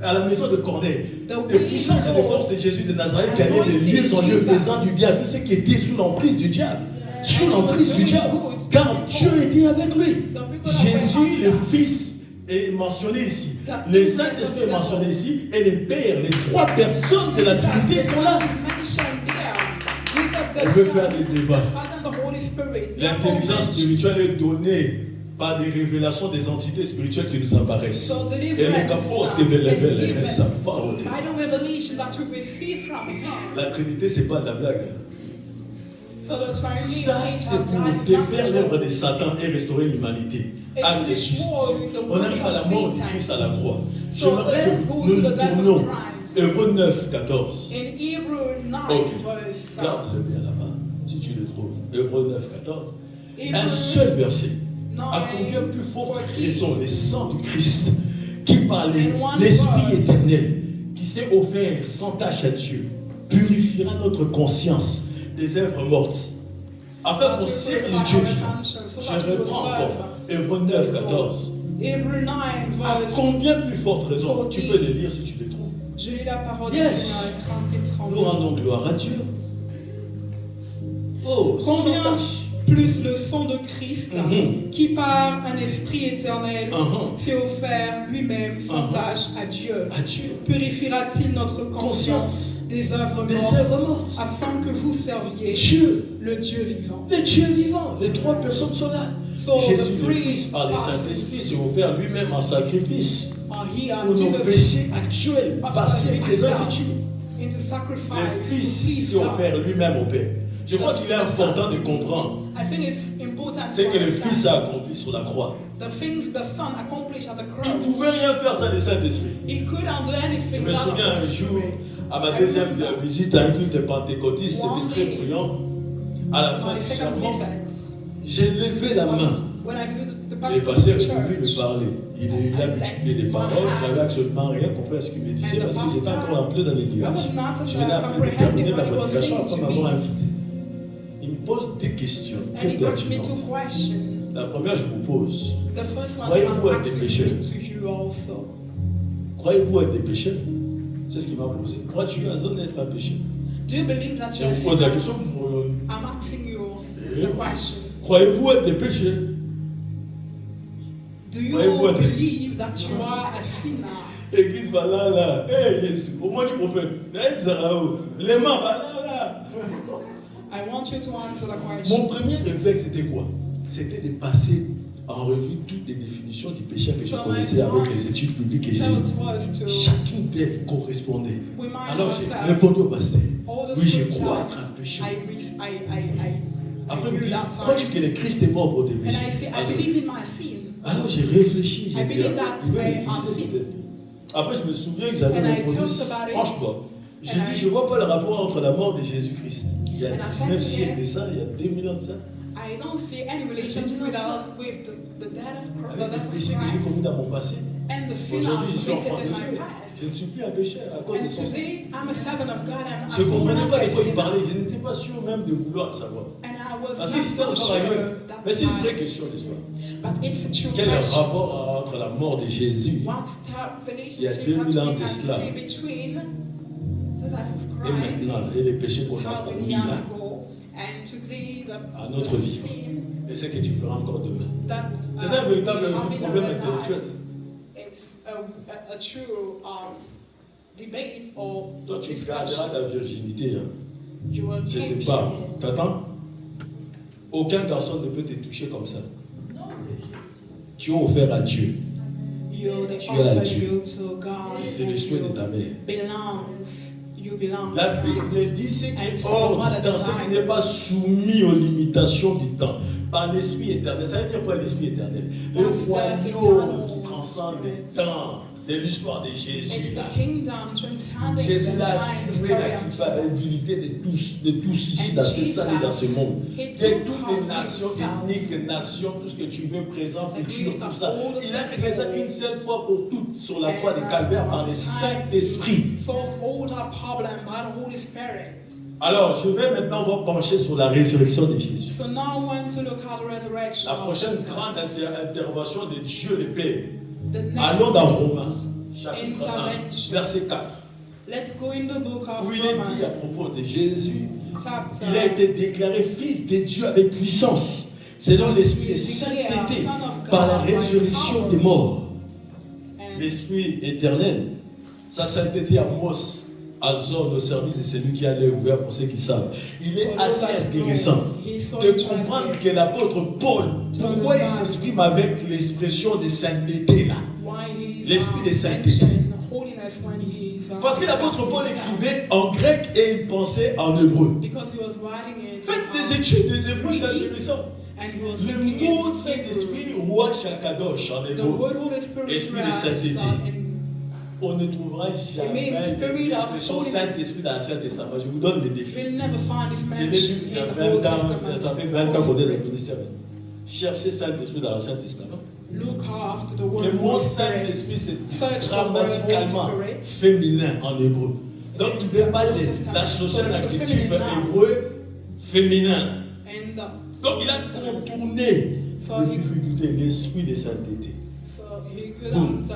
à la maison de Corneille. De puissance et de force, c'est Jésus de Nazareth qui allait de lieu en lieu faisant du bien à tous ceux qui étaient sous l'emprise du diable. Sous l'emprise du diable. Car Dieu était avec lui. Jésus, le Fils, est mentionné ici. Le Saint-Esprit est mentionné ici. Et les pères, les 3 personnes de la Trinité sont là. On veut faire des débats. L'intelligence spirituelle est donnée par des révélations des entités spirituelles qui nous apparaissent. Et le capos que la Trinité, c'est pas de la blague. Ça, c'est pour défaire l'œuvre de Satan et restaurer l'humanité. Acte 6. On arrive à la mort du Christ à la croix. J'aimerais que nous nous tournons. Hébreux 9, 14. Ok. Garde-le bien là-bas, si tu le trouves. Hébreux 9, 14. Un seul verset. À combien plus forte raison les sangs du Christ, qui par l'Esprit éternel, qui s'est offert sans tâche à Dieu, purifiera notre conscience des œuvres mortes, afin qu'on sert le Dieu vivant. Je reprends encore. Hébreux 9, 14. À combien plus forte raison? Tu peux les lire si tu les trouves. Je lis la parole de Nous rendons gloire à Dieu. Oh, combien plus le sang de Christ, qui par un esprit éternel fait offert lui-même sans tâche à Dieu, purifiera-t-il notre conscience des œuvres mortes, afin que vous serviez Dieu, le Dieu vivant. le Dieu vivant. Les trois personnes sont là. So Jésus, the le three Fils, par le persons Saint-Esprit, s'est offert lui-même en sacrifice are here. pour nos Jesus péchés actuels, passés, présents et himself futurs. into sacrifice. Le to Fils please s'est God. offert lui-même au Père. Je crois qu'il est important de comprendre I think it's important ce to que le understand Fils a accompli sur la croix. the things the Son accomplished at the Il ne cross. pouvait rien faire sans le Saint-Esprit. He couldn't do Je anything me without souviens un the jour, Spirit. à ma I deuxième remember visite à un culte pentecôtiste, c'était très bruyant. À la fin my du second sermon, visit, j'ai levé la main. when I visited the Le pastor pasteur of the est venu me church, parler. Il a multiplié des paroles. Je n'avais absolument rien compris à ce qu'il me disait parce que j'étais encore en plein dans les nuages. Je venais à peine de terminer ma prédication après m'avoir invité. Il me pose des questions and très he asked me two pertinentes. questions. La première, je vous pose. The first one Croyez-vous I'm être des asking pécheurs? to you also. Croyez-vous être des pécheurs? C'est ce qu'il m'a posé. Crois-tu à zone d'être un pécheur? Do you believe that Je you're a vous pose la sinner? question. I'm asking you the question. Croyez-vous être des pécheurs? Do you Croyez-vous être- believe that you are a sinner? Église va là, là. Hé, Jésus. Au moins du prophète. Naïb Zarao. Les mains va là, là. I want you to answer the question. Mon premier réflexe, c'était quoi? C'était de passer en revue toutes les définitions du péché que je connaissais avec les études publiques et Tell j'ai it was to chacune d'elles correspondait. remind Alors j'ai ourselves répondu au pasteur. all the Oui, je scriptures. crois être un pécheur. I Après, il me hear dit, that crois-tu time. que le Christ est mort pour tes And péchés? I say, I believe in my sin. Alors j'ai réfléchi. J'ai I dit, believe that je vais I l'écouter am sin. peut-être. Après, je me souviens que j'avais And I répondu thought about it. franchement. J'ai And dit, I- je ne vois pas le rapport entre la mort de Jésus-Christ. Il y a And I said 19 to siècles him, de ça, il y a 2000 ans de ça. I don't see any relationship with the death of Christ, Avec les péchés que j'ai commis dans mon passé. and the sin Aujourd'hui, I've je suis enfant committed de in my Dieu. past. Je ne suis plus un pécheur à cause de And son sang. today, I'm a servant of God. Je ne comprenais pas de quoi il sinner. parlait. Je n'étais pas sûr même de vouloir le savoir. And I was Parce not qu'il était so encore ailleurs. sure Mais c'est une vraie that question, n'est-ce pas? but it's a true Quel est le question. rapport entre la mort de Jésus What's the Il y a relationship 2000 that ans we de can cela. see between the life of et Christ maintenant et les péchés qu'on a 1,000 commis years là ago and today à the notre vie sin et ce que tu feras encore demain? that C'est un véritable we have in problème our intellectuel. life. It's a true debate or Toi, tu garderas discussion. ta virginité. Hein. You will Je keep te parle. T'attends? Aucun garçon ne peut te toucher comme ça. Tu es offert à Dieu. You, they Tu es à offer Dieu. you to God. Et c'est le and choix de you ta mère. You belong La to Bible God. dit ce qui And est for hors what du a temps, ce qui design. n'est pas soumis aux limitations du temps, par l'Esprit éternel. Ça veut dire quoi l'Esprit éternel? Le What's the royaume eternal? qui transcende les temps de l'histoire de Jésus. It's là. the kingdom transcending Jésus the l'a time, the assuré story la of culpabilité de tous ici And dans cette Jesus, salle et dans ce monde. he De took toutes on les nations, himself ethniques, nations, tout ce que tu veux, présent, the futur, grief tout of ça. all the Il a people. réglé ça une seule fois pour toutes sur la And, croix de Calvaire par le one Saint-Esprit. time, solved all the problem by the Holy Spirit. Alors, je vais maintenant me pencher sur la résurrection de Jésus. So now I want to look at the resurrection. La of prochaine Jesus. grande intervention de Dieu le Père. The next Allons dans Romains, chapitre 1, intervention. verset 4, Let's go in the book of où il est dit à Romans, propos de Jésus, chapter. il a été déclaré fils de Dieu avec puissance, selon l'esprit de sainteté, par la résurrection des morts. And L'esprit éternel, sa sainteté à Mos, à Zone, au service de celui qui a l'œil ouvert pour ceux qui savent. Il est assez intéressant de comprendre que l'apôtre Paul, pourquoi il s'exprime avec l'expression de sainteté là. L'esprit de sainteté. Parce que l'apôtre Paul écrivait en grec et il pensait en hébreu. Faites des études des hébreux, c'est intéressant. Le mot Saint-Esprit, Roi Shakadosh en hébreu, esprit de sainteté. On ne trouvera jamais l'expression Saint-Esprit dans l'Ancien Testament. Je vous donne le défi. Je l'ai lu il y a 20 ans, ça fait 20 ans qu'on est dans le ministère. Cherchez Saint-Esprit dans l'Ancien Testament. Le mot Saint-Esprit, c'est grammaticalement féminin en hébreu. Donc il ne veut pas l'associer à l'adjectif hébreu féminin. Donc il a contourné les difficultés, l'esprit de sainteté.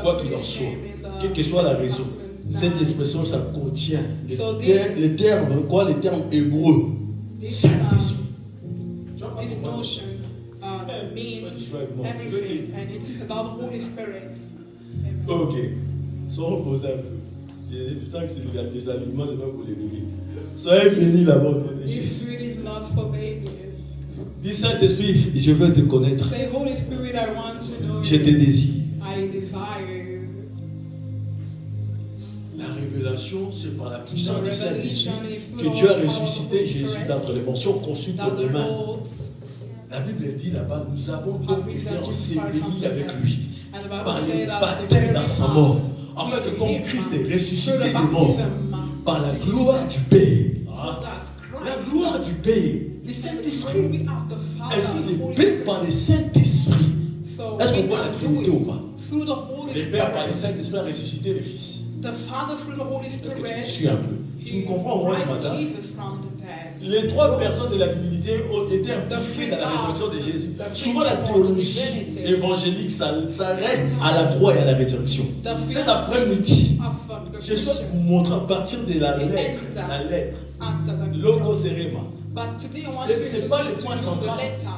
Quoi qu'il en soit, quelle que soit la raison, cette expression, ça contient les termes, quoi, les termes hébreux, Saint-Esprit. This notion means everything, and it's about the Holy Spirit. Ok, sois reposé un peu. C'est ça que c'est les aliments, c'est pas pour les bébés. Soyez bénis là-bas au nom de This Jésus. food is not for babies. Dis Saint-Esprit, je veux te connaître. Say, Holy Spirit, I want to know Je te you. désire. I desire you. La révélation, c'est par la puissance The du Saint-Esprit revelation is que through Dieu a the power of ressuscité the Jésus Spirit d'entre les morts. Si on consulte that the Romains, Lord la Bible dit là-bas, nous avons have donc été risen Jesus Christ from enseveli the avec dead. lui And the Bible par le said that baptême dans sa mort. En fait, c'est comme Christ est ressuscité des morts par la gloire du Père. La gloire du Père, le Saint-Esprit. Ainsi, le Père par le Saint-Esprit. Est-ce qu'on voit la Trinité ou pas? Le Père par le Saint-Esprit a ressuscité le Fils. The Father through the Holy Est-ce que tu me Spirit, suis un peu? Tu me comprends moi ce raised matin? Jesus from the dead. Les trois personnes de la divinité ont été impliquées dans la résurrection de Jésus. Souvent la théologie évangélique s'arrête à la croix et à la résurrection. Cet après-midi, je souhaite vous montrer à partir de la lettre, Logos Erema. But today I want C'est to pas le introduce point to you the central. letter.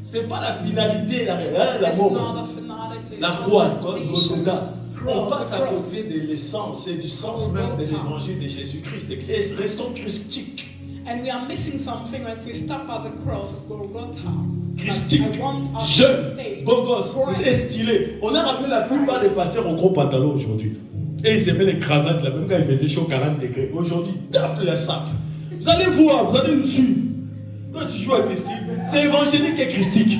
C'est pas la finalité, la It's mort. not the finality. La not croix, the le destination. Golgotha. On Cross, passe the à cross. côté de l'essence et du sens même de l'évangile de Jésus-Christ. Et restons christiques. And we are missing something when we stop at the cross of Golgotha. Christique, I want us to jeune, stay beau gosse, Christ. c'est stylé. On a ramené la plupart des pasteurs au gros pantalon aujourd'hui. Et ils aimaient les cravates là, même quand il faisait chaud 40 degrés. Aujourd'hui, tape le sape. Vous allez voir, vous allez nous suivre. Quand tu joues avec les styles, c'est évangélique et christique.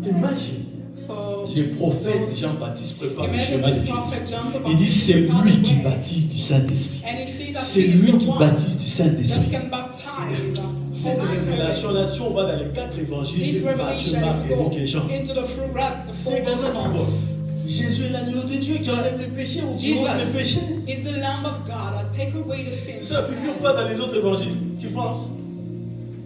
Imagine. So, Les prophètes Jean-Baptiste préparent le imagine chemin de this Jésus. prophet John the Il dit Baptist c'est prepared lui the qui way. baptise du Saint-Esprit. And he said that C'est he is lui the qui one baptise du that Saint-Esprit. can baptize. Cette révélation, là, si on va dans les 4 évangiles, This Matthieu, revelation Marc, is et Luc et Jean. go into the four C'est comme ça qu'on voit. Gospels. Jésus est l'agneau de Dieu qui enlève les péchés ou qui ôte les péchés. Jesus is the Lamb of God that take away the sins. Ça ne figure pas dans les autres évangiles. Tu penses?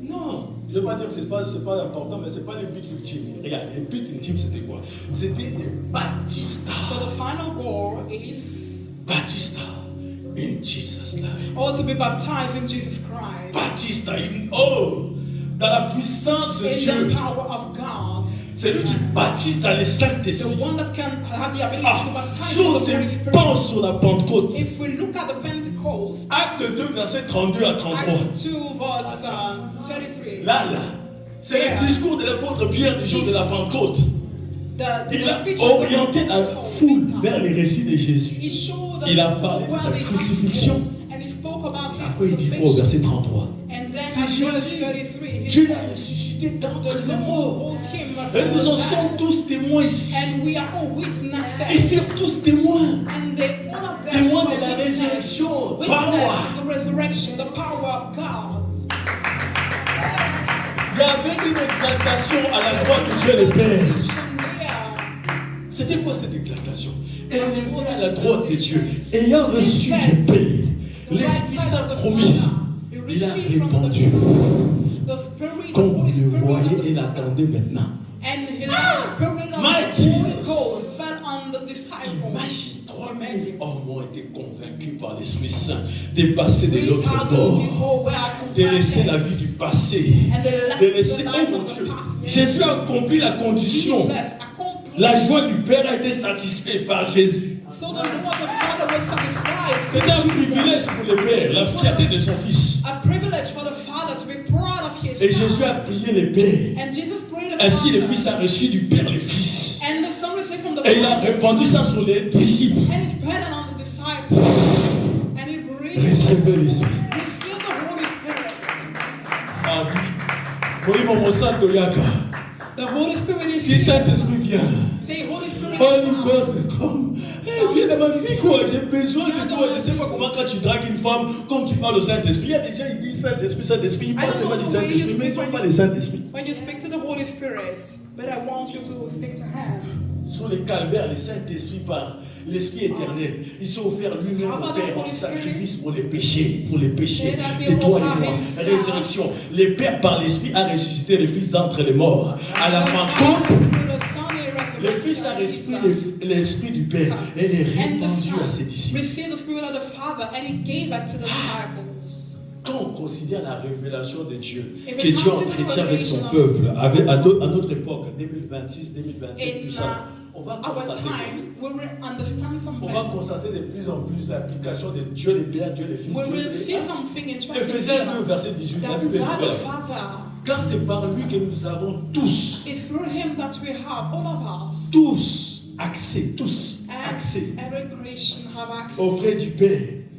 Non. Je ne vais pas dire que ce n'est pas important, mais ce n'est pas le but ultime. Regarde, le but ultime, c'était quoi? C'était des baptistas. So the final goal is Baptista in Jesus' life. all to be baptized in Jesus Christ. Baptista dans la puissance de In Dieu. the power of God. C'est lui qui baptise dans le The Saint-Esprit. one that can have the ability Ah, to baptize si on with the Holy se Spirit. penche sur la Pentecôte, If we look at the Pentecost, Acte 2, verset 32 à 33. Acts 2 verse 33. Là, c'est le discours de l'apôtre Pierre du jour de la Pentecôte. Il a orienté la foule vers les récits de Jésus. Il a parlé de sa crucifixion. Après, il dit quoi au verset 33? C'est Jésus. Dieu l'a ressuscité d'entre les morts. Et nous en sommes tous témoins ici. Ils furent tous témoins. Témoins de la résurrection. Power. Il y avait une exaltation à la droite de Dieu le Père. C'était quoi cette exaltation? Élevé à la droite de Dieu, ayant reçu le Père, l'Esprit Saint promis, il a répandu. Comme vous le voyez et l'attendez maintenant. My Jesus. Imagine 3000 hommes ont été convaincus par l'Esprit Saint de passer de l'autre bord, de laisser la vie du passé, de laisser, oh mon Dieu, Jésus a accompli la condition. La joie du Père a été satisfaite par Jésus. C'est un privilège pour le Père, la fierté de son Fils. Et Jésus a prié le Père. Ainsi le Fils a reçu du Père le Fils. Et il a répandu ça sur les disciples. Recevez l'Esprit. Ah, dis, mon Santo Yaka. Le Saint-Esprit vient. Oh, Nicolas, c'est comme. Viens dans ma vie, quoi. J'ai besoin de toi. Je ne sais pas comment, quand tu dragues une femme, comme tu parles au Saint-Esprit. Il y a des gens, ils disent Saint-Esprit, Saint-Esprit. Ils pensent pas du Saint-Esprit, mais ils ne sont pas le Saint-Esprit. When you speak to the Holy Spirit, but I want you to speak to Him. Sur les calvaires, le Saint-Esprit par l'Esprit éternel, il s'est offert lui-même au Père en sacrifice pour les péchés de toi et moi. Résurrection. Le Père par l'Esprit a ressuscité le Fils d'entre les morts. À la Pentecôte, le Fils a l'Esprit du Père et il est répandu à ses disciples. Quand on considère la révélation de Dieu, que Dieu entretient avec son peuple, à notre époque, 2026, 2027, tout ça, on va our constater. time, we will understand On va something. constater de plus en plus l'application de Dieu le Père, Dieu le Fils. We Dieu will le see Père. something interesting Éphésiens 2, here. verset 18. La That Bible est God the nouvelle. Father, Car c'est par lui que nous avons tous, it's through Him that we have, all of us, accès, and accès every creation have access auprès du Père,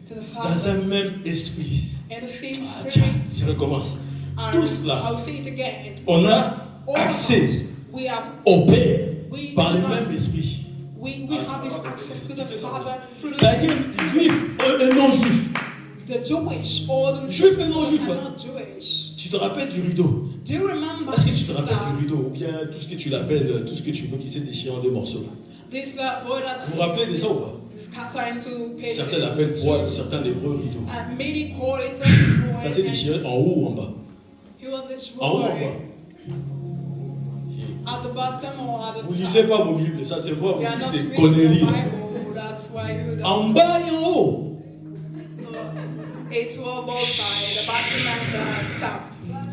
to the dans Father un même esprit. and the same Ah, tiens, je Spirit. recommence. And Tous là, I'll say it again. on a All of accès us, we have au Père we par le have- même esprit. we have this access to the Father through the C'est-à-dire, juif et non-juif. the Jewish or the Juif et non-juif. and not Jewish. Tu te rappelles du rideau? Do you remember Est-ce que tu te rappelles that- du rideau? Ou bien tout ce que tu l'appelles, tout ce que tu veux qui s'est déchiré en deux morceaux? this void that Vous vous rappelez de ça ou pas? scatter into pieces? Certains l'appellent voile, certains l'hébreu rideau. Many call it a Ça s'est void, and déchiré en haut ou en bas? he was En haut ou en destroyed bas? at the bottom or at the Vous top. lisez pas vos Bibles, ça c'est voir, vous We are not dites des reading the conneries. Bible, that's why you don't. En bas et en haut. It's all both sides, the bottom and the top.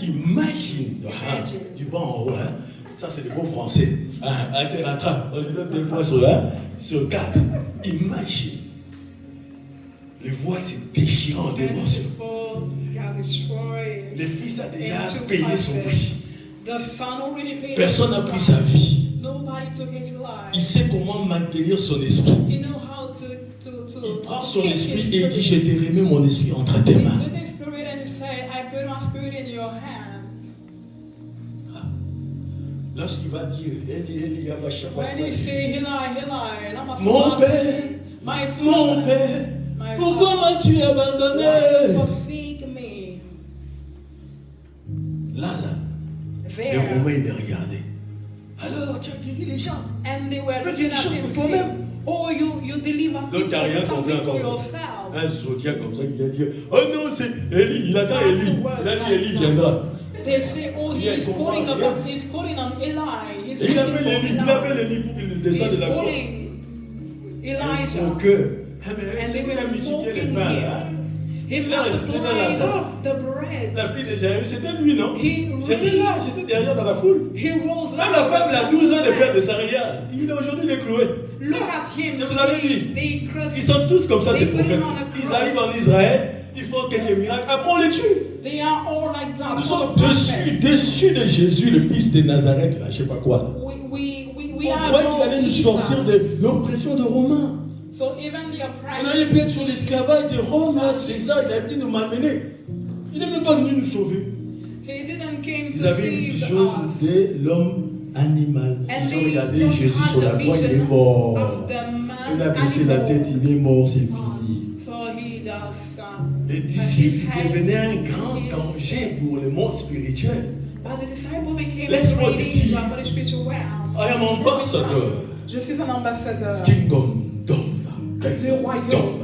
Imagine. Imagine. Du bas en haut, hein. Ça c'est le beau français. C'est rattrape. On lui donne des points sur 4. Imagine. Le voile s'est déchiré en deux And morceaux. people got destroyed. Le fils a déjà into payé son pieces. prix. The son already paid. Personne n'a the pris price. sa vie. Nobody took his life. Il sait comment maintenir son esprit. You know how to Il prend to son keep esprit his et il dit, je spirit. t'ai remis mon esprit entre tes He mains. took his spirit and he said, I put my spirit in your hands. Lorsqu'il va dire, Eli, Yaba, Shabbat, When he say, Eli, I'm a mon father, Père, my father, mon Père, my pourquoi father, m'as-tu why abandonné? forsake me? Là, les There. Romains, ils les regardaient. Alors, tu as guéri les gens. And they were Fais looking quelque at chose him. pour toi-même. Oh, you deliver Donc, il n'y a rien qu'on fait something for encore. yourself. Un zodiaque comme ça qui vient dire, oh non, c'est Eli, il attend Eli. Il a dit, Eli viendra. They say, oh, Yeah, he's he calling comprend, about, yeah. he's calling on Eli. He's Et il calling appelle for Eli, il appelle Eli pour qu'il descende de He's la croix. calling Elijah. Pour que, And they c'est were a multiplié les walking pains. here. Hein? He Là, c'était Lazare. multiplied the bread. La fille de Jaïrus, c'était lui, non? He J'étais là, j'étais derrière dans la foule. He rose Là, la femme, il a 12 ans de père de bread. sa rivière. Il est aujourd'hui décloué. Look at him. Je vous avais dit. They Ils sont tous comme ça, ces They put him prophètes. on a Ils cross. arrivent en Israël, ils font quelques miracles. Après, on les tue. They are all like that. Nous all sommes the prophets. déçus de Jésus, le fils de Nazareth, là, je ne sais pas quoi. Là. We On are croyait qu'il drawn allait to nous sortir Jesus. de l'oppression de Romains. So even the On allait oppression. être sur l'esclavage de Rome, là, César, il a venu nous malmener. Il n'est même pas venu nous sauver. He didn't came Ils to avaient une save vision us. de l'homme animal. And Ils ont they regardé just Jésus sur la had the croix, il est vision mort. of the Il a man baissé la tête, animal. il est mort, c'est fini. So he just Les disciples his devenaient un hands, grand his danger hands. pour le monde spirituel. But the disciple became a Laisse-moi great te dire, danger for the spiritual realm. I am ambassador. Je suis un ambassadeur Kingdom, du royaume.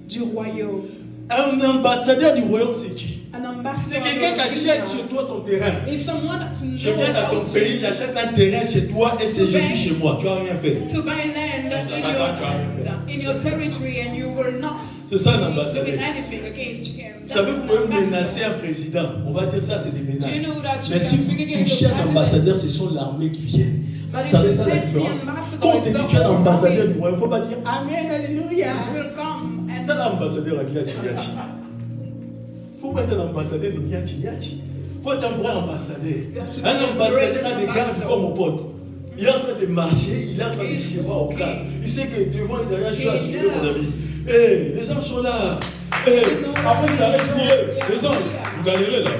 Du royaume. Un ambassadeur du royaume, c'est qui? Un C'est ambassadeur. quelqu'un qui achète chez toi ton terrain. It's someone that Je viens dans ton pays, j'achète un terrain chez toi et c'est Jésus chez moi. Tu n'as rien fait. to buy land in your territory and you were not C'est ça un doing ambassadeur. anything against him. Vous savez, vous pouvez menacer un président. On va dire ça, c'est des menaces. Do you know that you Mais can si vous speak against touchez the un president? ambassadeur, ce sont l'armée qui vient. But Vous if savez you ça la touch the différence? ambassador, Quand on te it's dit the tu es un whole ambassadeur army. du royaume, il ne faut pas dire Amen, Alléluia. It will come and T'es l'ambassadeur à Niachi Niachi. Il faut pas être un ambassadeur de Niachi Niachi. Il faut être un vrai ambassadeur. have to be Un a ambassadeur great a des gardes ambassador. comme mon pote. Il est en train de marcher, il est en train de se voir au cadre. Il sait que devant et derrière, je suis assuré, mon ami. Hé, les anges sont là. Hé, après ça reste dit, les anges, vous galérez là.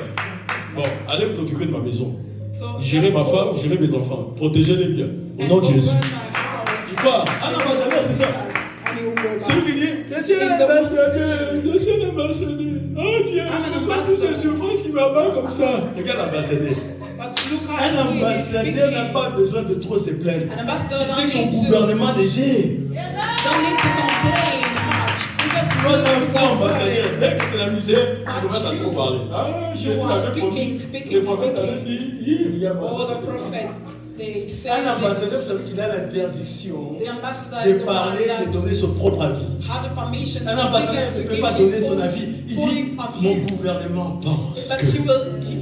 Bon, allez vous occuper de ma maison. So Gérez ma that's femme, all. gérez mes enfants. Protégez-les bien. Au And nom de over Jésus. my house. C'est quoi? Un ambassadeur, c'est ça. And he will go C'est lui back. qui dit, je suis un ambassadeur, je suis un ambassadeur. Oh Dieu, pourquoi toutes ces souffrances qui m'abattent comme ça? Regarde l'ambassadeur. But look Un at him, he's ambassadeur n'a speaking. pas besoin de trop se plaindre. An ambassador Il sait que don't son need to gouvernement déjà. complain much. He just Toi, needs t'es un to faux go ambassadeur. forward. Dès que c'est la misère, tu vas trop parler. Ah, Jésus are l'avait speaking, promis. speaking, Les prophètes speaking. avaient dit, il y a un All the ambassadeur. prophets, they say Un ambassadeur, this. ça veut dire qu'il a l'interdiction The ambassador de is the one parler, de donner that son propre avis. had the permission Un to speak ambassadeur and ne to peut give pas donner his son own avis. Il point dit, of mon view. gouvernement pense But que he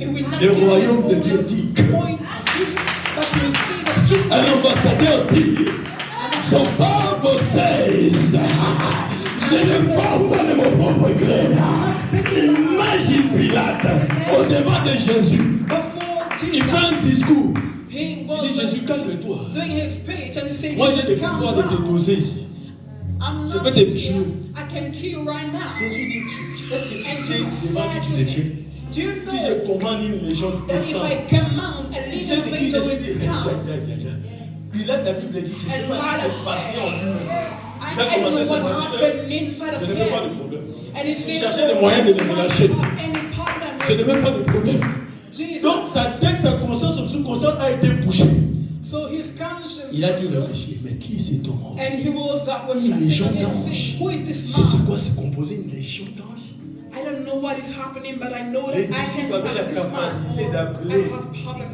will not le give his royaume de own Dieu dit que. point of view. But you will see the Un ambassadeur dit, son Bible says, je ne parle pas de mon propre gré. Imagine Pilate au devant de Jésus. Il fait un discours. Il dit, Jésus, calme-toi. Moi, j'ai des pouvoirs de te doser ici. Je peux te tuer. Jésus dit, est-ce que tu sais devant qui tu te tiens? Si je commande une légion de sang, tu sais de qui Jésus dit, Pilate, la Bible dit, je ne sais pas si c'est passé en lui-même. Il a commencé ce matin, je ne veux pas de problème. Il cherchait des moyens de me lâcher. Je ne veux pas de problème. Donc sa tête, sa conscience, son subconscient a été bouché. Il a dû réfléchir, mais qui est cet homme? Une légion d'anges. C'est quoi se composer une légion d'anges? I don't know what is happening, but I know that Les I can disciples avaient la touch this capacité man. d'appeler I have problem.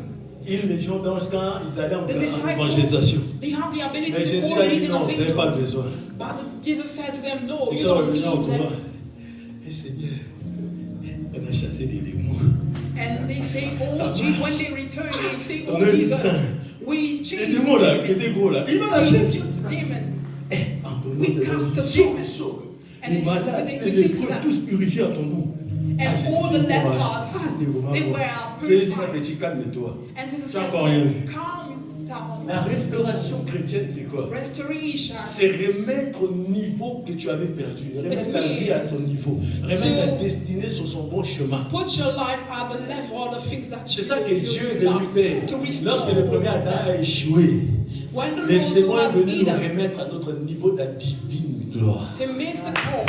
une légion d'anges quand ils allaient en évangélisation. They have the ability Mais to Jésus call a dit leading non, of vous n'avez pas angels. besoin. But Jesus said to them, no, Ils you sont don't revenus need au pouvoir. it. Et Seigneur, on a chassé des démons. And they say, oh, Jesus, when they return, they say, On oh, a dit Jesus, ça. we Les changed démons là, qui the étaient gros là, il m'a demon. We lâché. rebuked the demon. Antonin, We cast the demon. And les it's malades, they les defeated lépreux, them. tous purifiés à ton nom. And all the lepers, they were J'ai dit, purified. petit, calme-toi. And Jesus Tu said as to encore rien them, vu. calm down. La restauration chrétienne, c'est quoi? Restoration. C'est remettre au niveau que tu avais perdu. Remettre ta vie à ton niveau. Remettre ta destinée sur son bon chemin. Put your life at the level of the things that C'est ça que Dieu est venu lost faire. to restore. Lorsque le premier Adam a échoué, When the le Lord second told est us venu nous Eden, remettre à notre niveau de la divine gloire. He missed the call,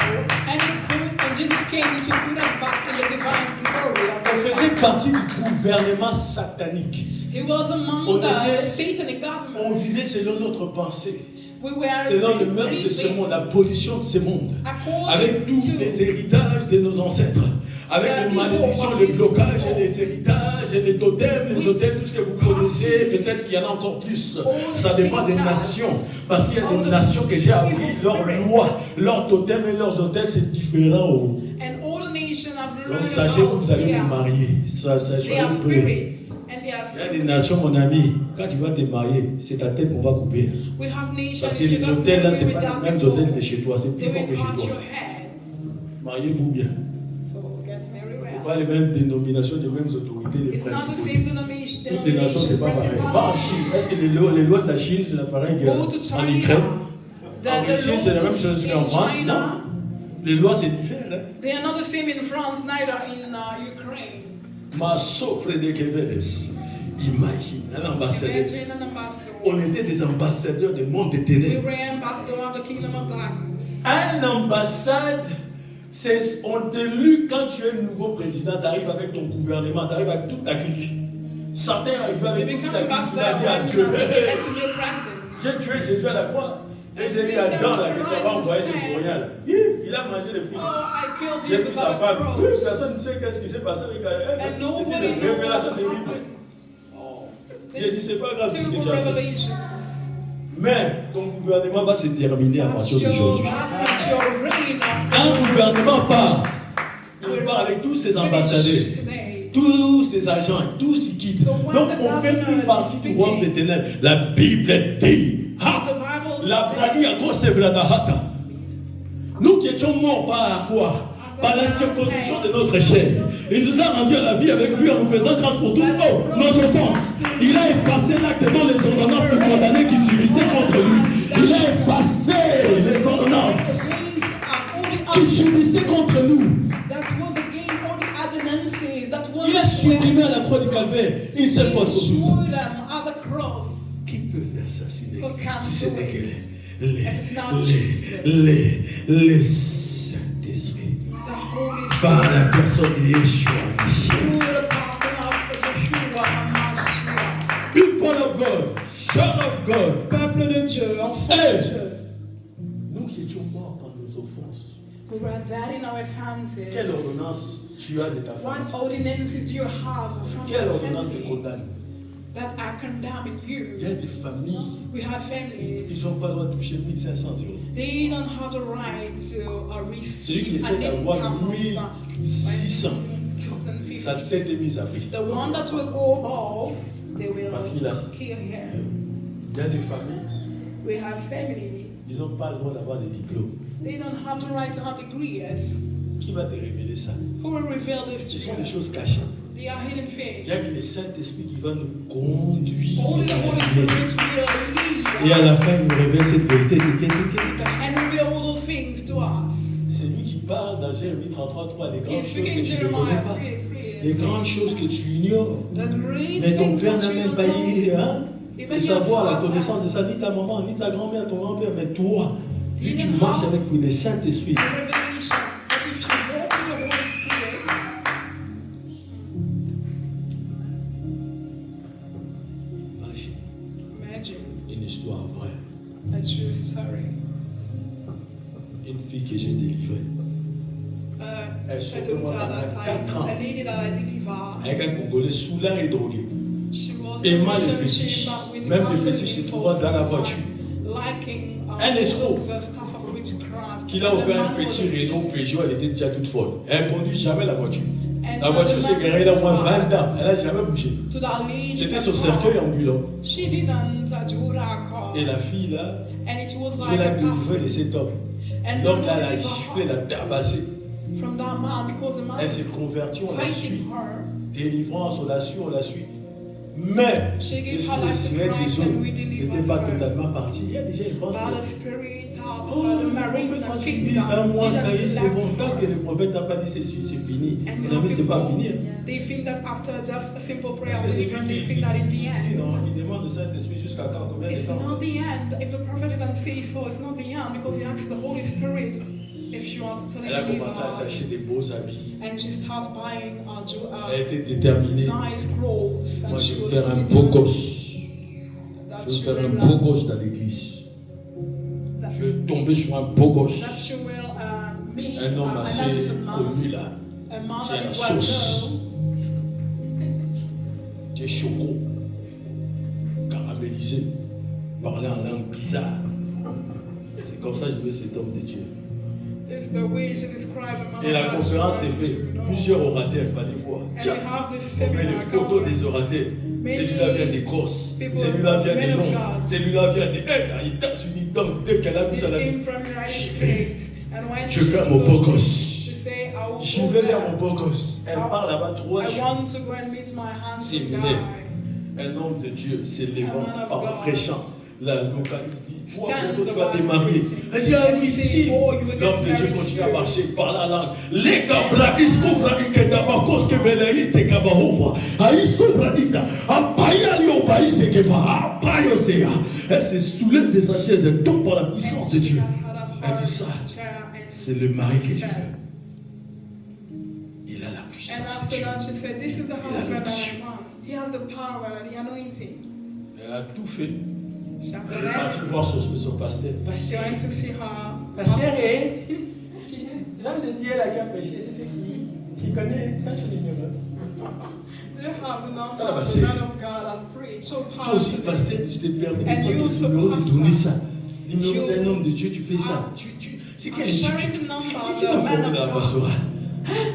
and Jesus came to put us back in the divine glory. On faisait partie du gouvernement satanique. He was among On the satanic On government. vivait selon notre pensée, We were selon le mœurs de ce monde, la pollution de ce monde, according avec tous to les héritages de nos ancêtres, avec les malédictions, les blocages, les héritages, les totems, les hôtels, tout ce que vous connaissez. Peut-être qu'il y en a encore plus. Ça dépend des nations. Parce qu'il y a des nations que j'ai appris, leurs lois, leurs totems et leurs hôtels, c'est différent. and all the nations have Donc learned sachez que vous allez vous about marier. Ça, their soyez prêts. spirits and their Il y a des nations, mon ami, quand tu vas te marier, c'est ta tête qu'on va couper. We have nations. Parce que if you les don't hôtels là, agree c'est with pas that les mêmes people, hôtels de chez toi, c'est plus they fort will que chez cut toi. your heads. Mariez-vous bien. So get married Ce well. pas les mêmes dénominations, les mêmes autorités, les It's not the principautés. same denomination. Toutes les nations, c'est pas pareil. Va en Chine. Est-ce que les lois de la Chine, c'est la pareille Go to qu'en China. Ukraine? The En Russie, c'est la même chose qu'en in France, China, non? Les lois, c'est différent. Hein? they are not the same in France, neither in Ukraine. Ma soffre de Keveles. Imagine, un ambassadeur. Imagine an ambassador. On était des ambassadeurs du monde des We ténèbres. were ambassador of the kingdom of darkness. Un ambassade, on t'élu quand tu es nouveau président, tu arrives avec ton gouvernement, tu arrives avec toute ta clique. Satan arrive We avec toute become sa clique, il a ambassador dit à when Dieu, we elect a new president. j'ai tué Jésus à la croix. Et j'ai dit à Jean là, que tu vas envoyer ce courrier là. Il a mangé les fruits. Oh, I killed J'ai pris Jesus sa on the femme. cross. Personne ne sait qu'est-ce qui s'est passé avec elle. And C'était nobody une knows what révélation de Bible. happened. J'ai dit, c'est pas grave ce que Terrible tu as fait. revelation. Mais ton gouvernement va se terminer à That's partir your, d'aujourd'hui. that's your reign. Un gouvernement part. Il part avec tous ses ambassadeurs, Finish today. tous ses agents, tous ils quittent. Donc on fait plus partie du royaume des ténèbres. La Bible dit, ha, The Bible la bragi à cause de Vladahata. Nous qui étions morts par quoi? Par la circoncision de notre chair. Il nous a rendu à la vie avec lui en nous faisant grâce pour toutes nos offenses. Il a effacé l'acte dont les ordonnances nous condamnaient qui subissaient contre lui. Il a effacé les ordonnances qui subissaient contre nous. That was again all the ordinances. That was Il a supprimé à la croix du calvaire. Il s'est pas He showed them at the cross. Qui peut faire ça si Who can c'est do que it? les Saint-Esprit The Holy par la personne de Yeshua. Through the person of Yeshua HaMashiach. People of God, child of God. Peuple de Dieu, enfant Hey. de Dieu. Nous qui étions morts par nos offenses. We were dead in our offenses. Quelle ordonnance tu as de ta What famille? ordinances do you have from Quelle your ordonnance te family condamne? that are condemning Il you? y a des familles, We have families. ils n'ont pas le droit de toucher 1500 euros. They don't have the right to Celui qui receive essaie an d'avoir income of 1600, sa 1,050. tête est mise à prix. The one that will go off, they will Parce qu'il a- kill him. Il y a des familles, We have family. ils n'ont pas le droit d'avoir des diplômes. They don't have the right to have degrees. Qui va te révéler ça? Who will reveal this Ce to sont des you? choses cachées. They are hidden Il things. n'y a que le Saint-Esprit qui va nous conduire. Only the Holy Spirit will Et à lead la fin, il nous révèle cette vérité. and reveal all those things to us. C'est lui qui parle dans Jérémie 33:3, les grandes He's choses que speaking tu ne connais Jeremiah pas. 3:3. Les grandes choses que tu ignores. The great Mais ton things père that n'a you même pas don't eu know. de savoir la connaissance de ça, ni ta maman, ni ta grand-mère, ton grand-père, mais toi, vu que tu marches avec le Saint-Esprit. The revelation that if you walk in the Holy Spirit, imagine Une histoire vraie. a true story. Une fille que j'ai délivrée. Elle se At that time, 4 ans. a lady that I delivered, Avec un Congolais saoulard et drogué. she was Et mal rich and fétiche. she but with Même confidence des fétiches se trouvant dans la voiture. liking Un escroc. the stuff of witchcraft. Qui l'a And the offert un man petit was a Renault Peugeot, elle était déjà toute folle. Elle ne conduit jamais la voiture. And La voiture the s'est man garée là au moins was 20 ans. Elle n'a jamais bougé. to that lady C'était that son car. cercueil ambulant. She didn't do that car. Et la fille là, And it was je like l'ai a délivrée de coffin. cet homme. And L'homme the là Lord l'a delivered giflé, her l'a tabassé. from that man because the man Elle was s'est convertie, on la suit. fighting her. Délivrance, on la suit, on la suit. Mais She gave l'esprit her de life to Cyril Christ des and we eaux delivered n'était pas her. totalement parti. Il y a des gens qui pensent By the que spirit of oh, the le marine prophète m'a and suivi kingdom. un mois, ça y est, didn't c'est left bon. Tant que her. le prophète n'a pas dit c'est fini. And Mon ami, c'est pas fini. they think that after just a simple prayer of C'est lui deliverance, they qui think that in the dit end. non, il demande de Saint-Esprit jusqu'à quand, combien de It's temps? not the end. If the prophet didn't say so, it's not the end because he asked the Holy Spirit if she wants to Elle a believe commencé à s'acheter des beaux habits. and she started buying Elle était déterminée. nice clothes and Moi, je she vais was faire un little beau gosse. that Je vais she faire un will, beau gosse dans l'église. Je vais tomber sur un beau gosse. that she will meet Un homme assez handsome man, connu là. a man Qui a that la is well sauce. known. Qui est choco. Caramélisé. Parler en langue bizarre. C'est comme ça que je veux cet homme de Dieu. It's the way she described a man Et la of God conférence she s'est wants faite. to know. Plusieurs orateurs, il fallait voir. And Tiens, we have this combien seminar les photos des conference. orateurs. Celui-là vient d'Écosse. People, Celui-là vient men de of Londres. God. Celui-là vient des États-Unis. Donc, dès qu'elle a vu This ça, elle a came dit from United J'y States. And when je she vais faire mon saw- beau gosse. she said, I will Je go vais vers there. mon beau gosse. Elle part là-bas 3 I jours. want to go and meet my handsome Séminaire. guy. Un homme de Dieu s'élevant A man of en God. prêchant. La localité dit toi, Stand tu vas by te marier. preaching. Elle dit ah oui, And say, si. oh, you will get L'homme de Dieu married continue à soon. marcher par la langue. Les cabra iskouvra ikedaba koske veleite kavahova. Aïsouvra ida. Apaya li obaïse keva. Apaya sea. Elle se soulève de sa chaise et tombe par la puissance de Dieu. Elle dit ça. C'est le mari que je veux. Il a la And puissance de after Dieu. that, she said, this is the Il a husband that l'onction. I want. He has the power, the anointing. Elle a tout fait. She Elle est partie voir son pasteur. She went to see her. Pasteur, l'homme de Dieu là qui a prêché, c'était qui? Tu connais? Tu as son numéro? Do you have the number Ah, bah, of c'est- the man of God that preached so Toi aussi, powerfully? pasteur, tu te permets de And prendre you le also numéro de pastor. donner ça. Numéro You- d'un homme de Dieu, tu fais ça. Ah. C'est I'm quel sharing the qui number t'a of the formé man dans la of God. pastorale?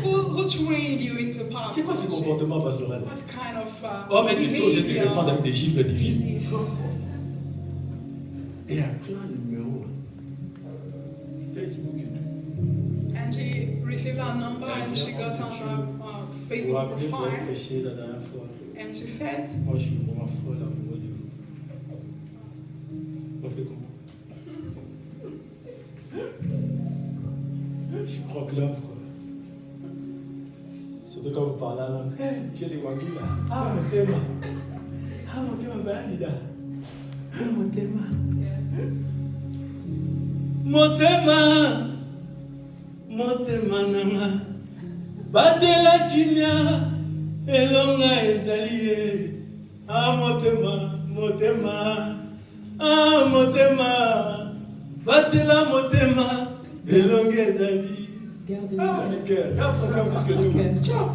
Who trained you into power? C'est quoi ce comportement pastoral? What kind of Oh, mais plutôt, je te behavior répondre avec des gifles divines. is this? Et après, un numéro. Facebook et tout. And she received that number and she got on her Vous Facebook rappelez, vous avez profile prêché la dernière fois. and she said, Moi, je suis vraiment folle amoureux de vous. On fait comment? Je crois que love, quoi. Surtout quand vous parlez à l'homme. J'ai les wangis là. Ah, mon thème. Ah, mon thème, valida. Ah, mon thème. Mon thème. Mon thème, nana. Batela kinya. Elonga ezali. Ah, mon thème. Mon thème. Ah, mon thème. Batela mon thème. Elonga ezali. Ah, le cœur, garde ton cœur plus que tout. Ciao.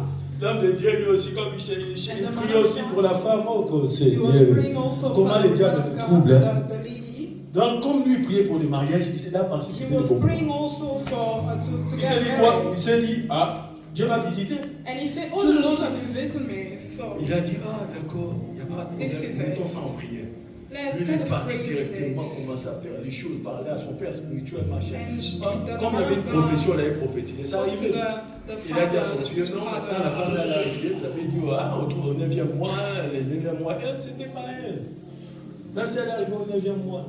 L'homme de Dieu, lui aussi, comme il prie aussi pour la femme, oh, he was praying also comment for les the diables man of nous God, troublent. Hein? the lady. Donc, comme lui priait pour les mariages, il s'est pensé que He c'était le was bon praying moment. also for to Il get s'est dit quoi? married. Il s'est dit, ah, Dieu m'a visité. And he said, oh, the Lord has visited me. So Il a dit, ah, d'accord, il n'y a pas de This is problème, mettons it. ça en prière. Lui, il est parti directement, commencer à faire les choses, parler à son père spirituel, machin. Comme il avait une profession, il avait prophétisé. Ça arrivait. Il a dit à son fils, non, maintenant la femme est arrivée, vous avez dit, ah, on trouve au 9e mois, les 9e mois, c'était pas elle. Même si elle est arrivée au 9e mois.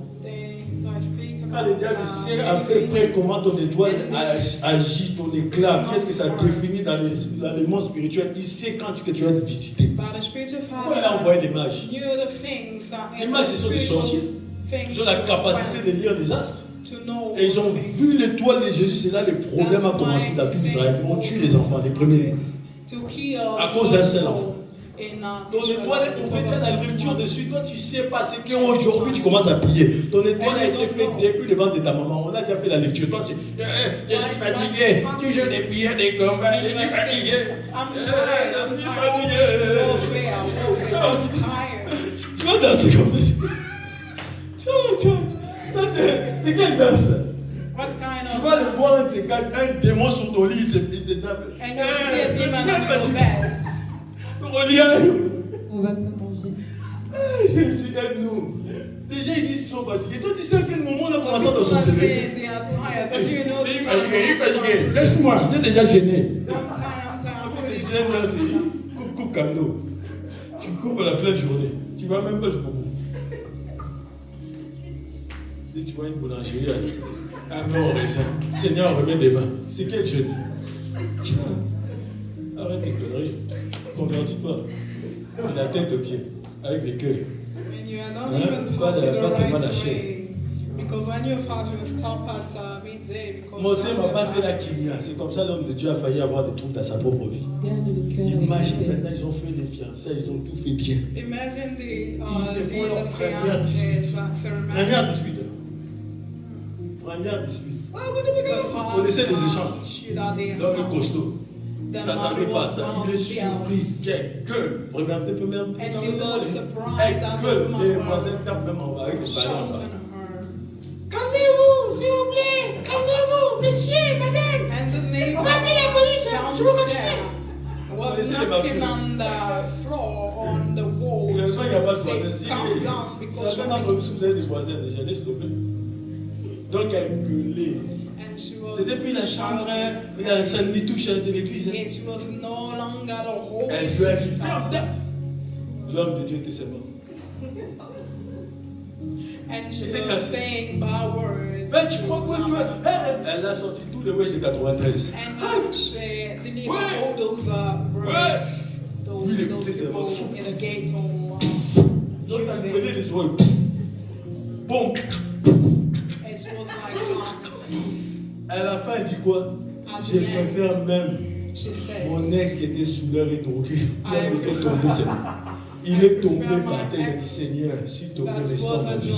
Quand le diable sait à peu près comment ton étoile agit, ton éclat, qu'est-ce que ça définit dans le monde spirituel, il sait quand que tu vas être visité. Pourquoi il a envoyé des mages? Les mages, ce sont des sorciers. Ils ont la capacité de lire les astres. Et ils ont vu l'étoile de Jésus. C'est là le problème a commencé dans tout Israël. Ils ont tué les enfants, les premiers-nés. À cause d'un seul enfant. Ton étoile est faite déjà dans la lecture dessus. Toi, tu sais pas ce qu'aujourd'hui tu commences à prier. Ton étoile a été faite depuis le ventre de ta maman. On a déjà fait la lecture. Toi, je suis fatigué. Toujours des prières, des combats. Je suis fatigué. Tu vas danser comme ça. C'est quelle danse? Tu vas le voir un démon sur ton lit. Il te tape. On va te manger. Jésus, aide-nous. Les gens ils disent qu'ils sont fatigués. Toi, tu sais à quel moment on a commencé dans son CV. Laisse-moi, je t'ai déjà gêné. Les gênes là, c'est coupe cadeau. Tu coupes la pleine journée. Tu vas même pas jusqu'au bout. Si tu vois une boulangerie, un pain au raisin. Seigneur, remets des mains. C'est quel jeune? Arrête les conneries. Convertis-toi. La tête de pied, avec les cœurs. Pas seulement la chair. Monter ma batte la kimia. C'est comme ça l'homme de Dieu a failli avoir des troubles dans sa propre vie. Imagine maintenant, ils ont fait les fiançailles, ils ont tout fait bien. Ils se font leur première dispute. Première dispute. On essaie des échanges. L'homme est costaud. Il ne s'attendait pas à ça. Il est surpris. Quel gueule. Regardez, les voisins tapent même en bas avec les ballons en bas. Calmez-vous, s'il vous plaît. Calmez-vous, monsieur, madame. On va appeler la police. Je vous rassure. Il n'y a pas de voisins. Si certains d'entre vous, vous avez des voisins déjà, laisse tomber. Donc, elle gueulait. C'était plus la chambre, la salle de touche de l'église. Elle veut faire tête. L'homme de Dieu était seulement. C'était cassé. Mais tu crois quoi, toi? Elle a sorti tous les wesh de 93. Oui, il écoutait ses voix. Donc, elle prenait les oreilles. Bon. À la fin, elle dit quoi? Je préfère même mon ex qui était sous l'heure et drogué. Il était tombé, il est tombé par terre. Il a dit Seigneur, s'il te plaît, restaure ma vie.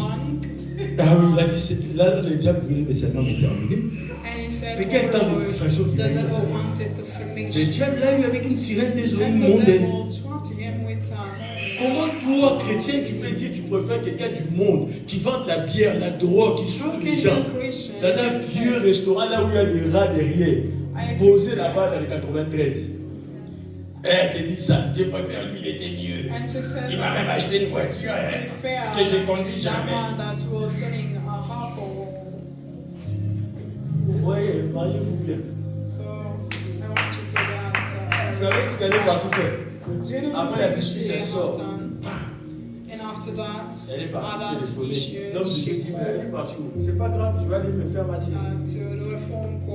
Ah oui, il a dit là, le diable voulait mais seulement me terminer. C'est quel temps de distraction qu'il a eu? Le diable l'a eu avec une sirène des eaux mondaines. Comment toi, chrétien, tu peux dire tu préfères quelqu'un du monde qui vend la bière, la drogue, qui souffre les gens dans un vieux restaurant là où il y a des rats derrière, posé là-bas dans les 93. Elle te dit ça, je préfère lui, il était mieux. Il m'a même acheté une voiture que je ne conduis jamais. Vous voyez, mariez-vous bien. Vous savez ce qu'elle est partie faire? Après la dispute, elle sort. Elle est partie téléphoner. L'homme de Dieu dit, mais elle est partout. C'est pas grave, je vais aller me faire ma sieste.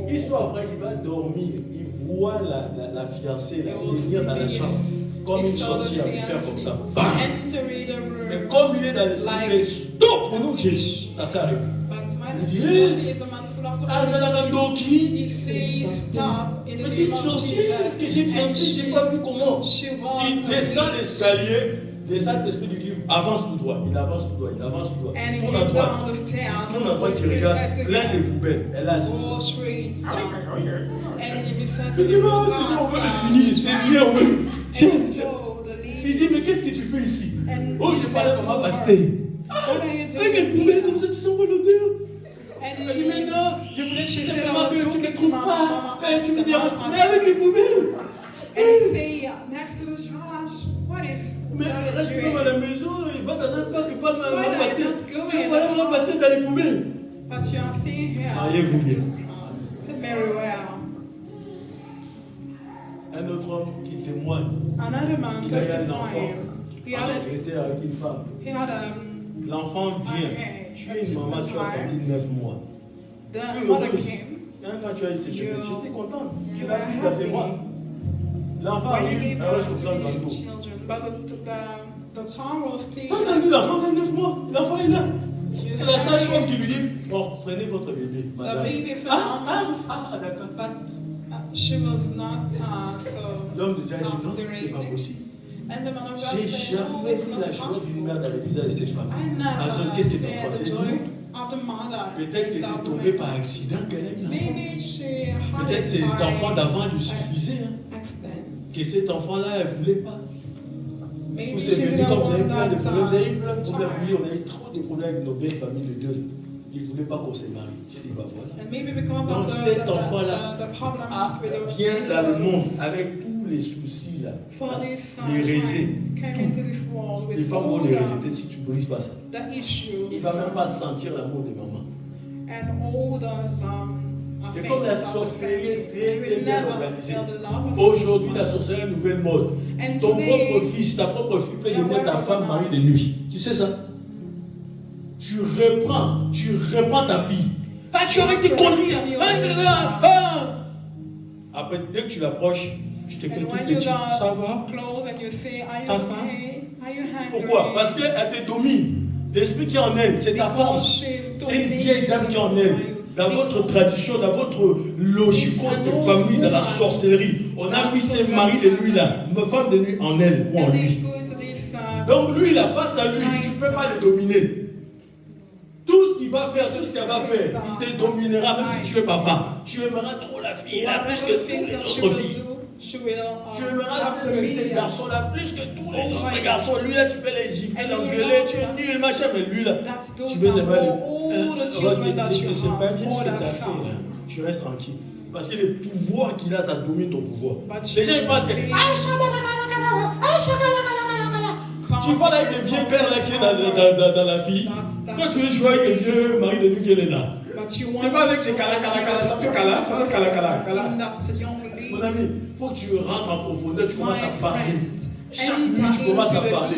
Histoire vraie, il va dormir. Il voit la fiancée venir dans la chambre. Comme une sorcière, il faire comme ça. Bam! Mais comme il est dans l'esprit, il fait stop pour nous, Jésus. Ça s'arrête. Il dit, mais c'est une sorcière que j'ai fiancée, je n'ai pas vu comment. Il descend l'escalier, descend l'esprit du livre, avance tout droit, il avance tout droit, il avance tout droit. Tourne à droite, tourne à droite, tu regardes, plein de poubelles, elle a assise. Il dit, non, Seigneur, on veut le finir, c'est bien, on veut. Tiens. Il dit, mais qu'est-ce que tu fais ici? Oh, j'ai parlé à maman Bastille. Avec les poubelles comme ça, tu sens l'odeur. Elle dit, mais non, je voulais simplement que tu ne me trouves pas. Tu me déranges pas. Mais avec les poubelles. to the church. What if Mais reste même à la maison, il va dans un parc, il parle Why mal passer. are you not going? Tu vas même passer dans les poubelles. But you are staying here. Mariez-vous bien. Very well. Un autre homme qui témoigne. Another man Il a eu un testifying. enfant. He had a, Était avec une femme. he had L'enfant vient. Tu es une maman, tu as attendu 9 mois. the Oui, mother heureuse. came. Quand tu as eu cette You- bébé, tu étais contente. Tu you l'as were pris dans tes happy. bras. L'enfant When you arrive, gave elle reste birth comme ça to dans le these dos. children, but the child was Tu still. as entendu l'enfant de 9 mois. L'enfant est là. You C'est la sage-femme qui had lui dit, bon, prenez votre bébé, the madame. baby fell out, D'accord. but she was not L'homme de Dieu a dit, non, after c'est pas it. possible. And the man of God J'ai said, no, jamais it's vu not la joie d'une mère possible. dans les visages de ces femmes. I Ah, never qu'est-ce que said tu crois? the C'est joy tout. of the mother. Peut-être que c'est tombé par accident qu'elle a eu l'enfant. Maybe she had Peut-être que it ces by enfants d'avant lui suffisaient. Hein. accident. Que cet enfant-là, elle ne voulait pas. Maybe Vous she savez, didn't comme vous avez want plein de that problèmes, vous avez plein de problèmes. Oui, child. on a eu trop de problèmes avec nos belles familles de deux. Ils ne voulaient pas qu'on se marie. J'ai dit, bah voilà. And maybe because Donc of cet enfant-là the problems with the vient dans le monde avec tous les soucis là. So this Les rejets. came into this world Les with femmes vont all les rejeter si tu ne brises pas ça. the issues Il ne va même pas sentir l'amour de maman. and all those C'est comme la things of the sorcellerie family. très You très will bien never organisée. feel the love of Aujourd'hui, la sorcellerie est une nouvelle mode. And Ton today, propre fils, ta propre fille peut devenir ta femme mari de nuit. Tu sais ça? Tu reprends ta fille. Ah, tu aurais été conduit. Après, dès que tu l'approches, tu te fais and tout when you petit. Ça va? got close and you say, are you Ta okay? Are you hungry? Pourquoi? Parce qu'elle te domine. L'esprit qui est en elle, c'est ta femme. Because she's C'est une dominating vieille dame qui est en elle. Dans votre tradition, dans votre logicose de famille, dans la sorcellerie, on a mis ses maris de nuit là, ma femme de nuit en elle ou en And they lui. put this, Donc lui, là, face à lui, tu ne peux pas le dominer. Tout ce qu'il va faire, tout ce qu'elle va faire, il te dominera même si tu es papa. Tu aimeras trop la fille là plus que toutes les autres filles. Tu aimeras ce garçon-là plus que tous les autres garçons. Lui là, tu peux les gifler, l'engueuler, tu es nul, machin, mais lui là, tu veux seulement c'est pas bien ce que tu as fait là. Tu restes tranquille. Parce que le pouvoir qu'il a, ça domine ton pouvoir. Les gens ils pensent que tu parles avec les vieux pères là qui est dans la vie. Quand tu veux jouer avec les vieux maris de lui qui est là. C'est pas avec les cala. Mon ami, il faut que tu rentres en profondeur, tu commences à parler. Chaque nuit, tu commences à parler.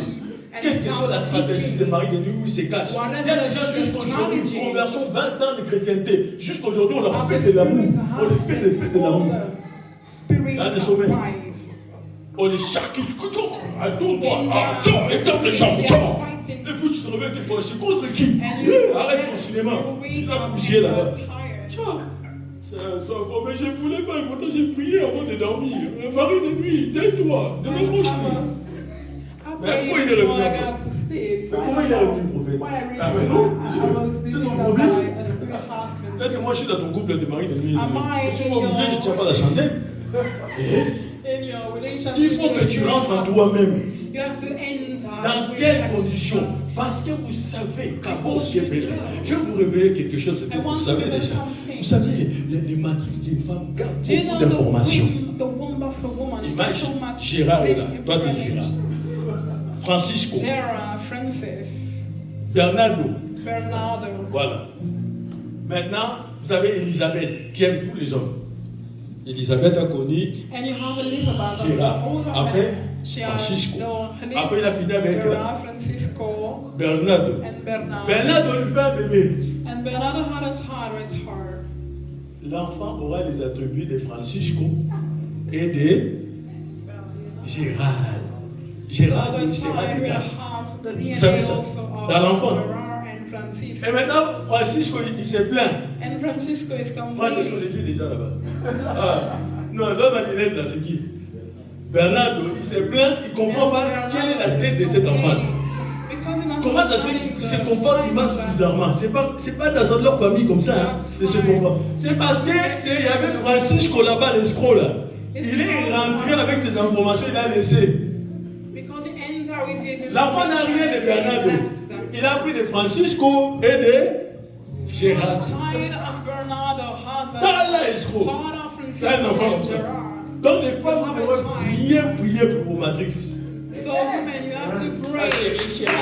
Quelle que soit la stratégie des maris de nuit où ils se cachent. Il y a des gens juste aujourd'hui, une conversion, 20 ans de chrétienté. Juste aujourd'hui, on leur fait de l'amour. On les fait de l'amour. Dans les sommets. On les charcule. Tourne-toi. Éteins les gens. Et puis tu te réveilles, tu fais contre qui? Arrête ton cinéma. Tu as bougé là-bas. Mais je ne voulais pas, et pourtant j'ai prié avant de dormir. Un mari de nuit, tais-toi, ne m'approche plus. Mais pourquoi il est revenu encore? Mais comment il est revenu, prophète? Ah mais non, c'est ton problème. Est-ce que moi je suis dans ton couple de mari de nuit? Je suis obligé, je ne tiens pas la chandelle. Il faut que tu rentres en toi-même. Dans quelles conditions? Parce que vous savez, je vais vous révéler quelque chose que vous savez déjà. Vous savez, les matrices d'une femme gardent beaucoup d'informations. Imagine, Gérard est là. Toi, tu es Gérard. Francisco. Bernardo. Voilà. Maintenant, vous avez Elisabeth qui aime tous les hommes. Elisabeth a connu Gérard. Après, Francisco. Après, il a fini avec Bernardo. Bernardo lui fait un bébé. L'enfant aura les attributs de Francisco et de Gérard. Gérard est vous savez ça? Dans l'enfant. Et maintenant, Francisco, il se plaint. Francisco, c'est qui déjà là-bas? Non, l'homme à lunettes là, c'est qui? Bernardo, il se plaint, il ne comprend pas quelle est la tête de cet enfant. Comment ça se fait qu'il se comporte, il marche bizarrement? C'est pas dans leur famille comme ça, hein, de se comporter. C'est parce qu'il y avait Francisco là-bas, l'escroc là. Il est rentré avec ces informations, il a laissé. L'enfant n'a rien de Bernardo. Il a pris de Francisco et de Gérard. T'as là, escroc. T'as un enfant comme ça. Donc les femmes doivent prier pour vos matrices. So women, you have to pray. Chérie. Chérie.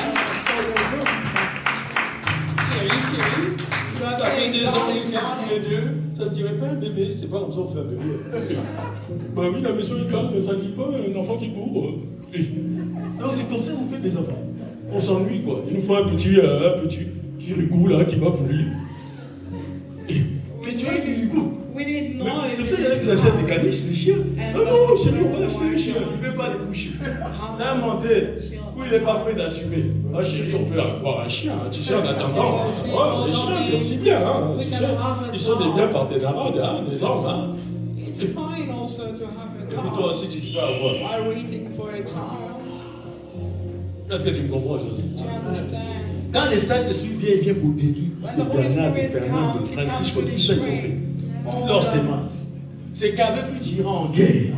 Ça fait 2 ans qu'on était tous les deux. Ça ne dirait pas un bébé. C'est pas comme ça qu'on fait un bébé. Bah oui, la maison est calme, mais ça ne dit pas un enfant qui court. Non, c'est comme ça qu'on fait des enfants. On s'ennuie quoi. Il nous faut un petit kirikou là qui va pourrir. Mais tu vois, kirikou. C'est pour ça qu'il y a qui achètent des caniches, les chiens. Non, chérie, on va lâcher les chiens. Il ne veut pas les coucher. C'est un menteur. Oui, il n'est pas prêt d'assumer. Ah, chérie, on peut avoir un chien. Tu sais, en attendant. Les chiens, c'est aussi bien. Hein. Ils sont des biens partenariats des hommes. Hein. It's fine also to have a Et puis toi aussi, tu te fais avoir. While waiting for a child. Est-ce que tu me comprends aujourd'hui? Do you understand? Quand les Saint-Esprit vient pour détruire Bernard, Fernand, Francis, tout ça qu'ils ont fait. Toutes leurs sémences. C'est qu'avec lui tu iras en guerre.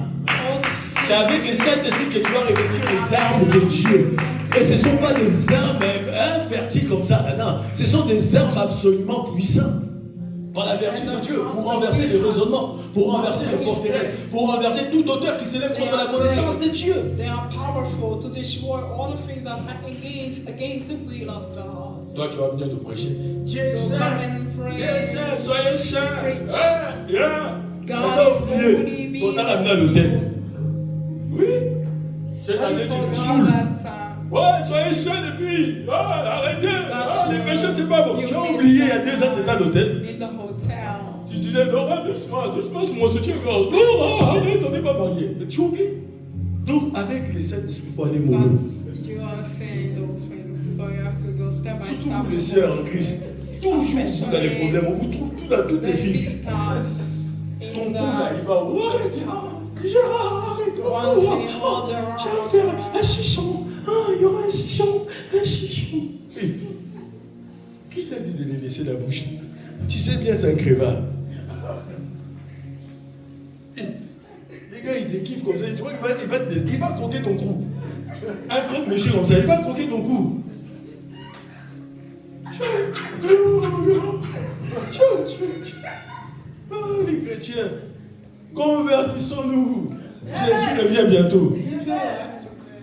C'est avec les Saint-Esprit que tu vas revêtir les armes de Dieu. Et ce ne sont pas des armes infertiles comme ça, non. Ce sont des armes absolument puissantes. Par la vertu de Dieu, pour renverser les raisonnements, pour renverser les forteresses, pour renverser tout auteur qui s'élève contre la connaissance de Dieu. They are powerful to destroy all the things that are against the will of God. Toi, tu vas venir nous prêcher. Dieu So come and pray. Dieu saint, soyez saint. God Encore is oublié. holy. On t'a ramené à l'hôtel. Oui. J'ai And amené you du forgot foule. that Ouais, soyez saints les filles. Arrêtez. Les péchés, c'est pas bon. Tu as oublié, il y a 2 ans, tu étais à l'hôtel. in the hotel. Tu disais, non, doucement, c'est mon soutien-gorge. Non, arrête, on n'est pas mariés. Mais tu oublies. Donc, avec les Saint-Esprit, il faut aller mollo. But you are saying those things, so you have to go step by step. Surtout vous, les sœurs en Christ. Toujours vous dans les problèmes. On vous trouve tout dans toutes les The filles. sisters Ton in cou là, il the va. Ouais, Gérard, arrête. one thing all Tu vas faire un chichon. Il y aura un chichon. Hey, qui t'a dit de les laisser la bouche? Tu sais bien, c'est un crevard. Hey, les gars, ils te kiffent comme ça. Tu vois, il va croquer ton cou. Un croque-monsieur comme ça, il va croquer ton cou. Oh, les chrétiens, convertissons-nous. Jésus revient bientôt.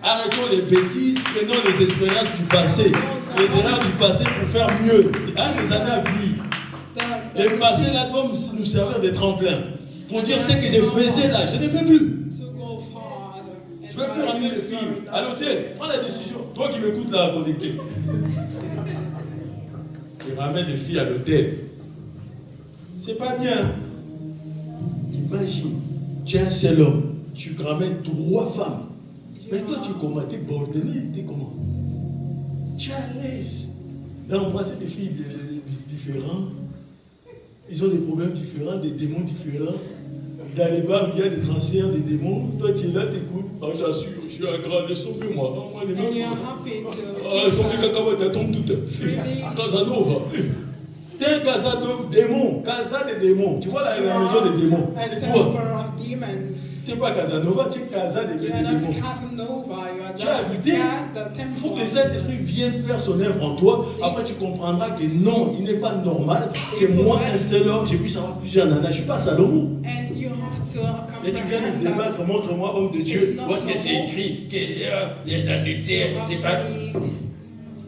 Arrêtons les bêtises, prenons les expériences du passé, les erreurs du passé pour faire mieux. Les années à venir. Les passés là doivent nous servir de tremplin. Pour dire ce que je faisais là, je ne fais plus. Je ne veux plus ramener les filles à l'hôtel. Prends la décision. Toi qui m'écoutes là, connecté. Tu ramènes les filles à l'hôtel. C'est pas bien. Imagine, tu es un seul homme. Tu ramènes 3 femmes. Mais toi, tu es comment? Tu es bordonné? Tu es comment? Tu es à l'aise d'embrasser des filles différentes. Ils ont des problèmes différents, des démons différents. Dans les bars, il y a des transferts des démons. Toi, tu es là, tu écoutes. Ah, j'assure, je suis un grand leçon que moi. Moi, les meufs. Il faut que les cacahuètes elles tombent toutes. Casanova. T'es un casa de démons. Casa des démons. Tu vois là, la maison des démons. C'est toi. Tu n'es pas Casanova, tu es casa des démons. Tu as habité. Il faut que le Saint-Esprit vienne faire son œuvre en toi. Après, tu comprendras que non, il n'est pas normal que moi, un seul homme, j'ai pu savoir plusieurs nanas. Je ne suis pas Salomon. Et tu viens de débattre, montre-moi, homme de Dieu. Où est-ce que c'est écrit que l'adultère, c'est pas.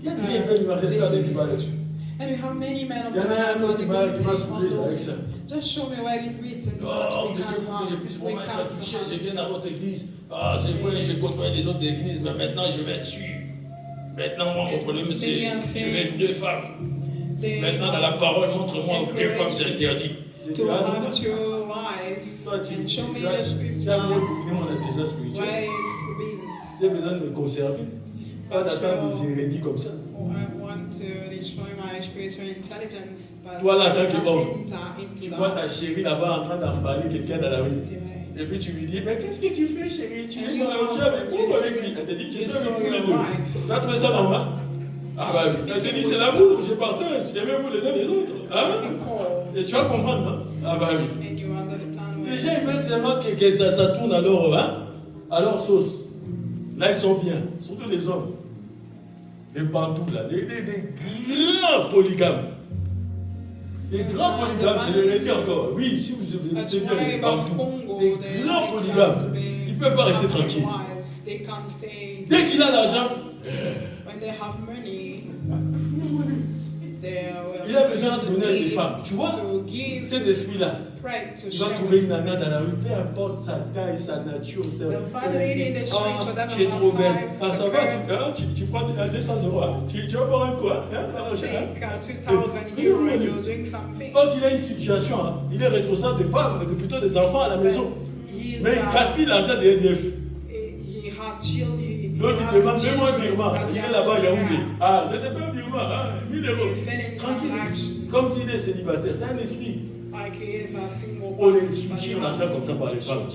Il dit, il veut nous arrêter à des débats là-dessus. And we have many men of Il y en a un autre qui m'a saoulé avec ça. Just show me where it's written. Oh, Dieu, pour que je puisse vraiment être touché, je viens dans votre église. Ah, c'est vrai, j'ai côtoyé des autres églises, mais maintenant je vais être sûr. Maintenant, moi, mon problème, c'est je vais être 2 femmes. Maintenant, dans la parole, montre-moi que 2 femmes, c'est interdit. To have 2 wives. And show me the scripture. Where is forbidden. J'ai besoin de me conserver. Pas d'attendre des hérédits comme ça. I want to destroy my spiritual intelligence. Toi là, tant que homme, tu vois ta chérie là-bas en train d'emballer quelqu'un dans la rue. Et puis tu lui dis, mais qu'est-ce que tu fais chérie? Tu es avec où avec lui? Elle te dit, je suis avec tous les 2. Tu as trouvé ça normal? Ah bah oui. Elle te dit, c'est l'amour, je partage. Aimez-vous les uns les autres. Hein? Et tu vas comprendre, non? Ah bah oui. Les gens ils veulent seulement que ça tourne à leur sauce. Là ils sont bien, surtout les hommes. Les bantous là, des grands polygames. Les grands polygames, je le redis encore. Oui, si vous bien les Bantous, les grands polygames, ils ne peuvent pas rester tranquilles. Dès qu'il a l'argent, il a besoin de donner à des femmes. Tu vois, cet esprit-là, tu vas trouver une nana dans la rue, peu importe sa taille, sa nature, tu es trop belle. Ah, ça va, tu prends 200 €. Tu vas boire un coup. Quand il a une situation, il est responsable des femmes, plutôt des enfants à la maison. Mais il gaspille l'argent des EDF. L'autre, il demande, fais-moi un virement. Il est là-bas, il y a Yaoundé. Ah, je te fais un virement, 1000 €. Tranquille. Comme s'il est célibataire. C'est un esprit. On les tire l'argent comme ça par les femmes.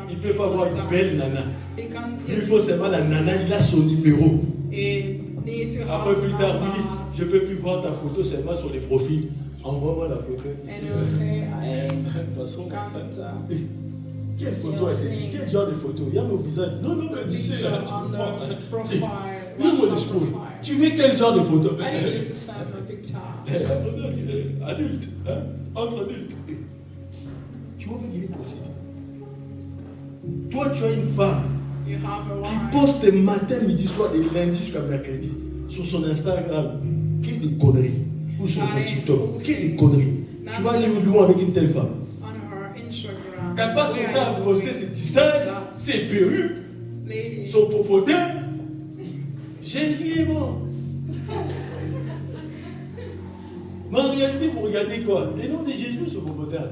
Il ne peut pas avoir une belle nana. Il faut seulement la nana, il a son numéro. Après, plus tard, oui, je ne peux plus voir ta photo seulement sur les profils. Envoie-moi la photo. De toute façon, quelle photo a été dit? Quel genre de photo? Il y a mon visage. Non, mais tu sais, là, tu comprends. Oui, mon discours. Tu veux quel genre de photo? Adulte, entre adultes. Tu vois qu'il est possible. Toi, tu as une femme qui poste matin, midi, soir, de lundi jusqu'à mercredi sur son Instagram. Qui de conneries? Ou sur son TikTok. Qui de conneries? Tu vas aller loin avec une telle femme. Elle passe son temps à poster ses tissages, ses perruques, son popotin. Jésus est mort. Mais en réalité, vous regardez quoi? Les noms de Jésus, ce popotin.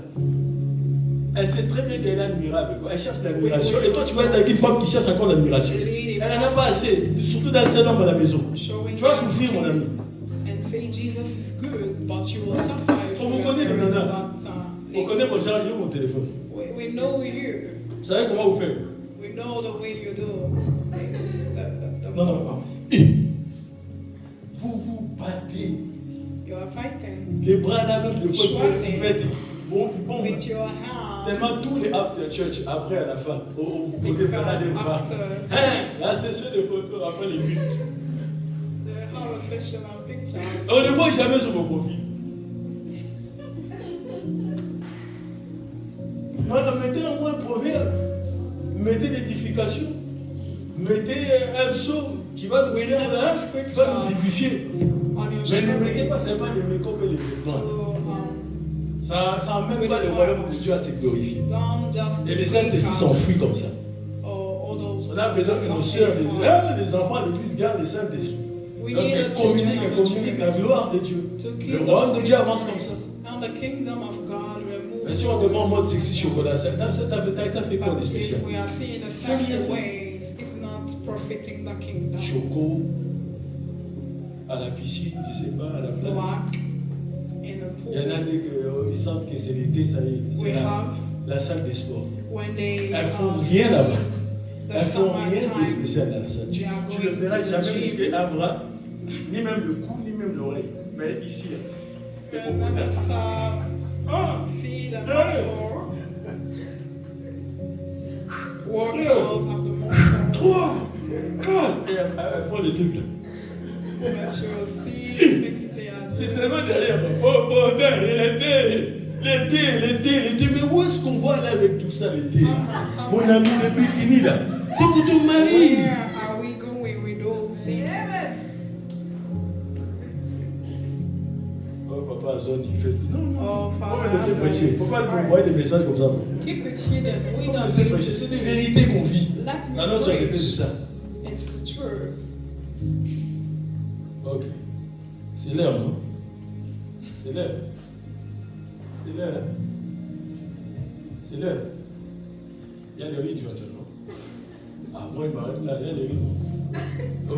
Elle sait très bien qu'elle est admirable. Elle cherche l'admiration. Et toi, tu vas être avec une femme qui cherche encore l'admiration. Elle n'en a pas assez. Surtout dans seul homme à la maison. Tu vas souffrir, mon ami. On vous connaît, les nanas. On connaît vos gens, il est mon téléphone. Vous savez comment vous faites? Non. Vous vous battez. Les bras là, même de fois, vous mettez. Bon. Tellement tous les after church, après à la fin, vous pouvez faire aller au bar. La session de photos après les cultes. On ne voit jamais sur vos profils. Non, mettez au moins un proverbe. Mettez l'édification. Mettez un psaume qui va nous faire qui va nous vivifier. Mais ne mettez pas seulement les make-up et les vêtements. Ça n'emmène pas le royaume de Dieu à se glorifier. Et les saints esprits s'enfuient comme ça. On a besoin que nos soeurs, les enfants de l'église gardent les saints esprits. Lorsqu'elles communiquent la gloire de Dieu. Le royaume de Dieu avance comme ça. Mais si on te voit en mode sexy chocolat, t'as fait quoi de spécial? Choco, à la piscine, je sais pas, à la plage. Il y en a qui sentent que c'est l'été, ça y est, c'est la salle des sports. Elles font rien là-bas. Elles font rien de spécial dans la salle. Tu ne verras jamais muscler un bras, ni même le cou, ni même l'oreille. Mais ici, feed and for workout of the motion. 3, 4, et elles font des trucs là. C'est seulement derrière. L'été. Mais où est-ce qu'on va aller avec tout ça l'été? Mon ami, le bikini là. C'est pour ton mari. Where are we going with those things? Oh, papa, Zone, il fait. Non. Faut me laisser prêcher. Il ne faut pas nous envoyer des messages comme ça. Keep it hidden. Il faut me laisser prêcher. C'est des vérités qu'on vit. Dans notre société, c'est ça. It's the truth. Ok. C'est l'heure, non? C'est l'heure. Il y a des rides, non? Ah, moi, il m'arrête là, il y a des rides. Oh.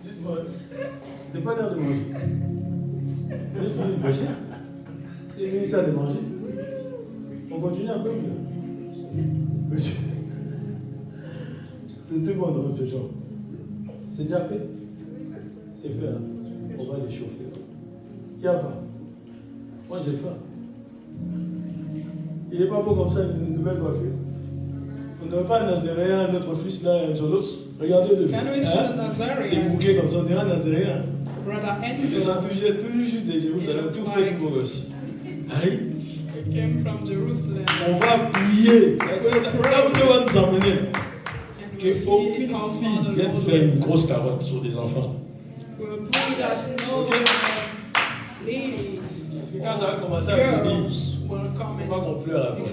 Dites-moi, c'était pas l'heure de manger. Vous avez fini de prêcher? C'est venu ça de manger. On continue un peu mieux. Monsieur. C'était bon dans votre chambre. C'est déjà fait? C'est fait, hein? On va les chauffer. Qui a faim? Moi j'ai faim. Il n'est pas beau comme ça, une nouvelle coiffure. On n'a pas un Nazaréen, notre fils là, Angelos. Regardez-le. C'est bouclé comme ça, on dirait un Nazaréen. Ils sont toujours juste de Jérusalem, tout fait du beau gosse. Aïe. On va prier. Là où Dieu va nous emmener, qu'aucune fille vienne faire une grosse carotte sur des enfants. Okay. Parce que quand ça va commencer à venir, il faut pas qu'on pleure après.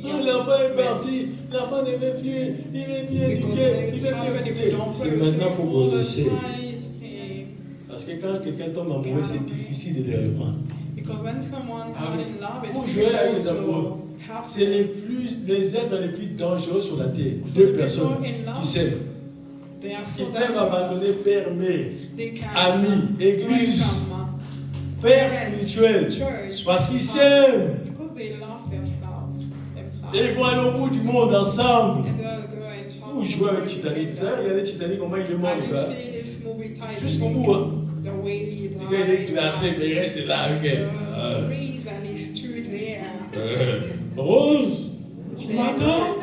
Non, l'enfant est parti, l'enfant ne veut plus, il veut plus éduquer, il veut plus éduquer. C'est maintenant qu'il faut qu'on essaie. Parce que quand quelqu'un tombe amoureux, c'est difficile de les reprendre. Pour jouer avec les amoureux, c'est les êtres les plus dangereux sur la terre. Deux personnes qui s'aiment. Ils peuvent abandonner père, mère, amis, église, père spirituel, parce qu'ils s'aiment. Et ils vont aller au bout du monde ensemble. Pour jouer avec Titanic. Vous savez, regardez Titanic, comment il est mort, le gars. Jusqu'au bout, hein. Le gars, il est glacé, mais il reste là avec elle. Rose, tu m'attends?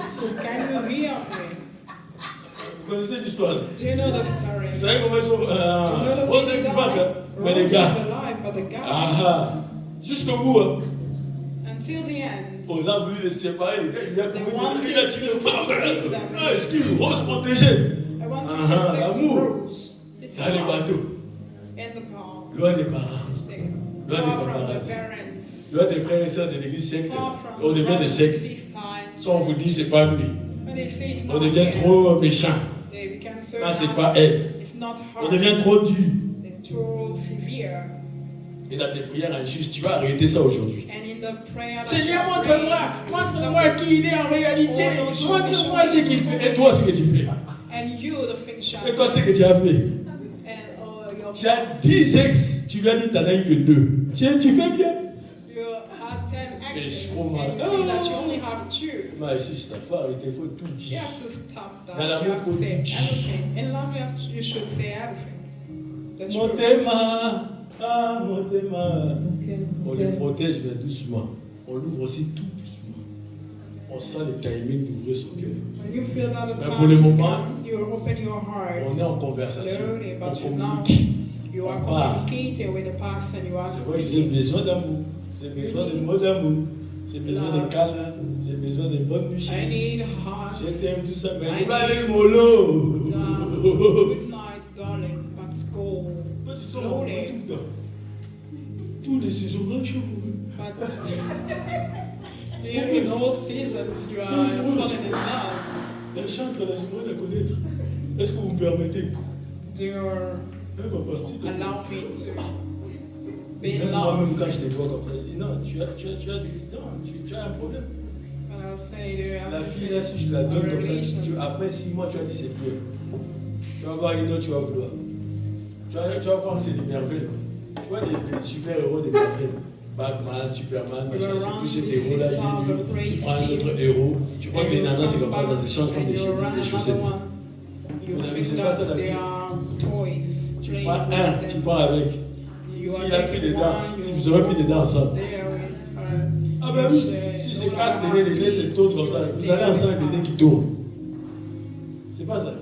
Vous connaissez l'histoire? Vous savez comment ils sont? Rose n'est plus pas, mais les gars. Jusqu'au bout, hein. On a voulu les séparer, il a tiré le feu. Excuse, Rose protégée. L'amour, dans les bateaux. Loin des parents, loin des paparazzi, loin des frères et sœurs de l'église secte. On devient des sectes. Soit on vous dit c'est pas lui. On devient trop méchant. Quand c'est pas elle. On devient trop dur. Et dans tes prières injustes, tu vas arrêter ça aujourd'hui. Seigneur, montre-moi qui il est en réalité. Montre-moi ce qu'il fait. Et toi, ce que tu fais. Et toi, ce que tu as fait. Tu as 10 ex, tu lui as dit, tu n'en as eu que 2. Tu fais bien. Ma sister, il faut arrêter, il faut tout dire. Dans l'amour, il faut tout dire. Mon thème, mon thème. On les protège, mais doucement. On l'ouvre aussi tout doucement. On sent le timing d'ouvrir son cœur. Mais pour le moment, on est en conversation. On communique. On parle. C'est vrai que j'ai besoin d'amour. J'ai besoin de mots d'amour. J'ai besoin de câlins. J'ai besoin de bonnes nuits. Je t'aime tout ça, mais je vais aller mollo. Good night, darling. Let's go. Slowly. Tous les saisons, je suis even all seasons, you are falling in love. Elle chante là, j'aimerais la connaître. Est-ce que vous me permettez? Do you allow me to be in love? Moi-même, quand je te vois comme ça, je dis non, tu as un problème. La fille là, si je te la donne comme ça, après 6 mois, tu as dit c'est plus. Tu vas voir une autre, tu vas vouloir. Tu vas voir que c'est des merveilles. Tu vois les super-héros des merveilles. Batman, Superman, machin, c'est plus ces héros-là, il est nul. Tu prends un autre héros, tu vois que les nanas, c'est comme ça se change comme des chaussettes. C'est pas ça la vie. Tu prends un, tu prends avec. S'il a pris des dents, vous aurez pris des dents ensemble. Ah ben oui, si c'est casse des nez, les clés, c'est tourne comme ça. Vous allez ensemble avec des nez qui tournent. C'est pas ça.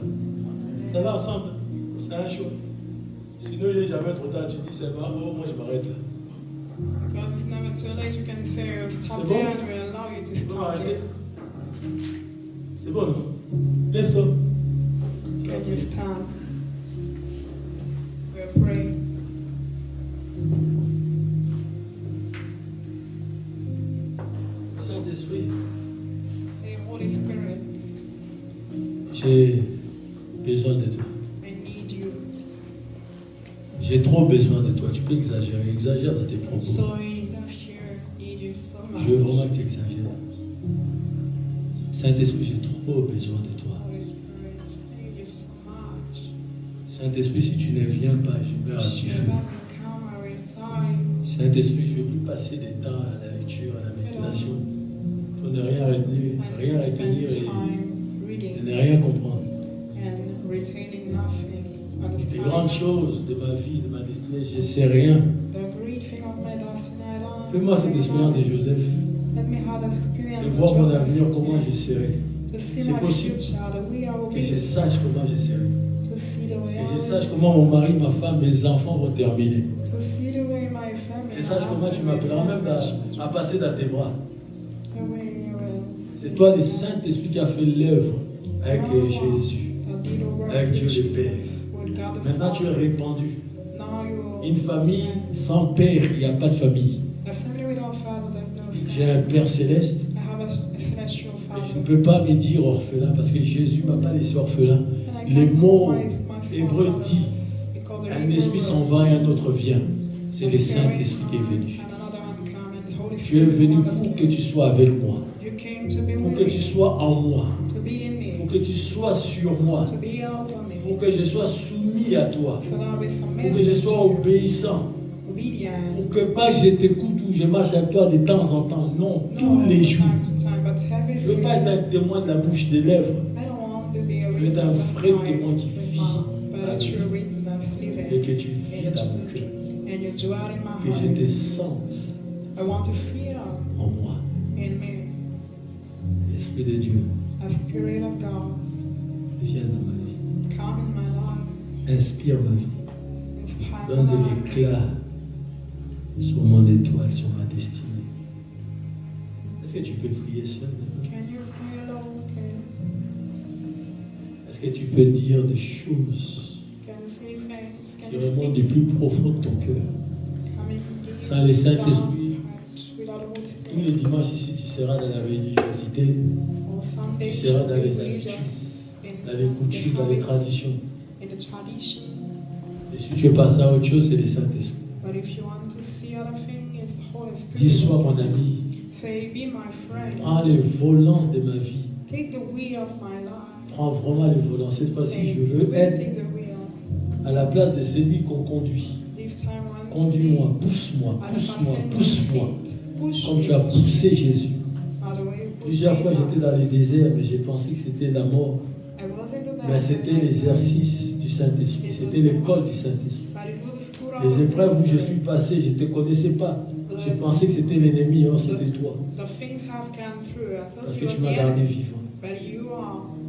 Ça va ensemble. C'est un choix. Sinon, il n'est jamais trop tard. Tu dis, c'est pas bon, moi je m'arrête là. Because it's never too late, you can say stop there and we'll allow you to stop there. C'est bon, non? Lève-toi. Can you stand? We'll pray. Saint-Esprit. Say, Holy Spirit. J'ai besoin de toi. I need you. J'ai trop besoin de toi. Tu peux exagérer. Exagère dans tes propos. So in need of you. Need you so much. Je veux vraiment que tu exagères. Saint-Esprit, j'ai trop besoin de toi. Holy Spirit, I need you so much. Saint-Esprit, si tu ne viens pas, je meurs à tu feu. Saint-Esprit, je veux plus passer des temps à la lecture, à la méditation, pour ne rien retenir, rien retenir et ne rien comprendre. Les grandes choses de ma vie, de ma destinée, je ne sais rien. Fais-moi cette expérience de Joseph. Et voir mon avenir, comment je serai. C'est possible que je sache comment je serai. Que je sache comment mon mari, ma femme, mes enfants vont terminer. Que je sache comment tu m'appelleras même à passer dans tes bras. C'est toi le Saint-Esprit qui a fait l'œuvre avec Jésus, avec Dieu le Père. Maintenant tu es répandu. Une famille sans père, il n'y a pas de famille. J'ai un Père céleste. Je ne peux pas me dire orphelin parce que Jésus ne m'a pas laissé orphelin. Les mots hébreux disent un esprit s'en va et un autre vient. C'est le Saint-Esprit qui est venu. Tu es venu pour que tu sois avec moi, pour que tu sois en moi, pour que tu sois sur moi, pour que je sois soumis à toi, pour que je sois obéissant, pour que pas je t'écoute ou je marche avec toi de temps en temps. Non, tous les jours. Je ne veux pas être un témoin de la bouche des lèvres. Je veux être un vrai témoin qui vit et que tu vis dans mon cœur. Que je te sente en moi. L'Esprit de Dieu, viens dans ma vie. Inspire ma vie. Donne de l'éclat sur mon étoile, sur ma destinée. Est-ce que tu peux prier seul? Est-ce que tu peux dire des choses qui remontent du plus profond de ton cœur? Sans le Saint-Esprit, tous les dimanches ici, tu seras dans la religiosité, tu seras dans les habitudes, dans les coutumes, dans les traditions. Et si tu veux passer à autre chose, c'est le Saint-Esprit. Dis, sois mon ami. Prends le volant de ma vie. Prends vraiment le volant. Cette fois-ci, je veux être à la place de celui qu'on conduit. Conduis-moi, pousse-moi, pousse-moi, pousse-moi. Comme tu as poussé Jésus. Plusieurs fois, j'étais dans les déserts, mais j'ai pensé que c'était la mort. Mais c'était l'exercice du Saint-Esprit. C'était l'école du Saint-Esprit. Les épreuves où je suis passé, je ne te connaissais pas. Je pensais que c'était l'ennemi, alors c'était toi. Parce que tu m'as gardé vivant.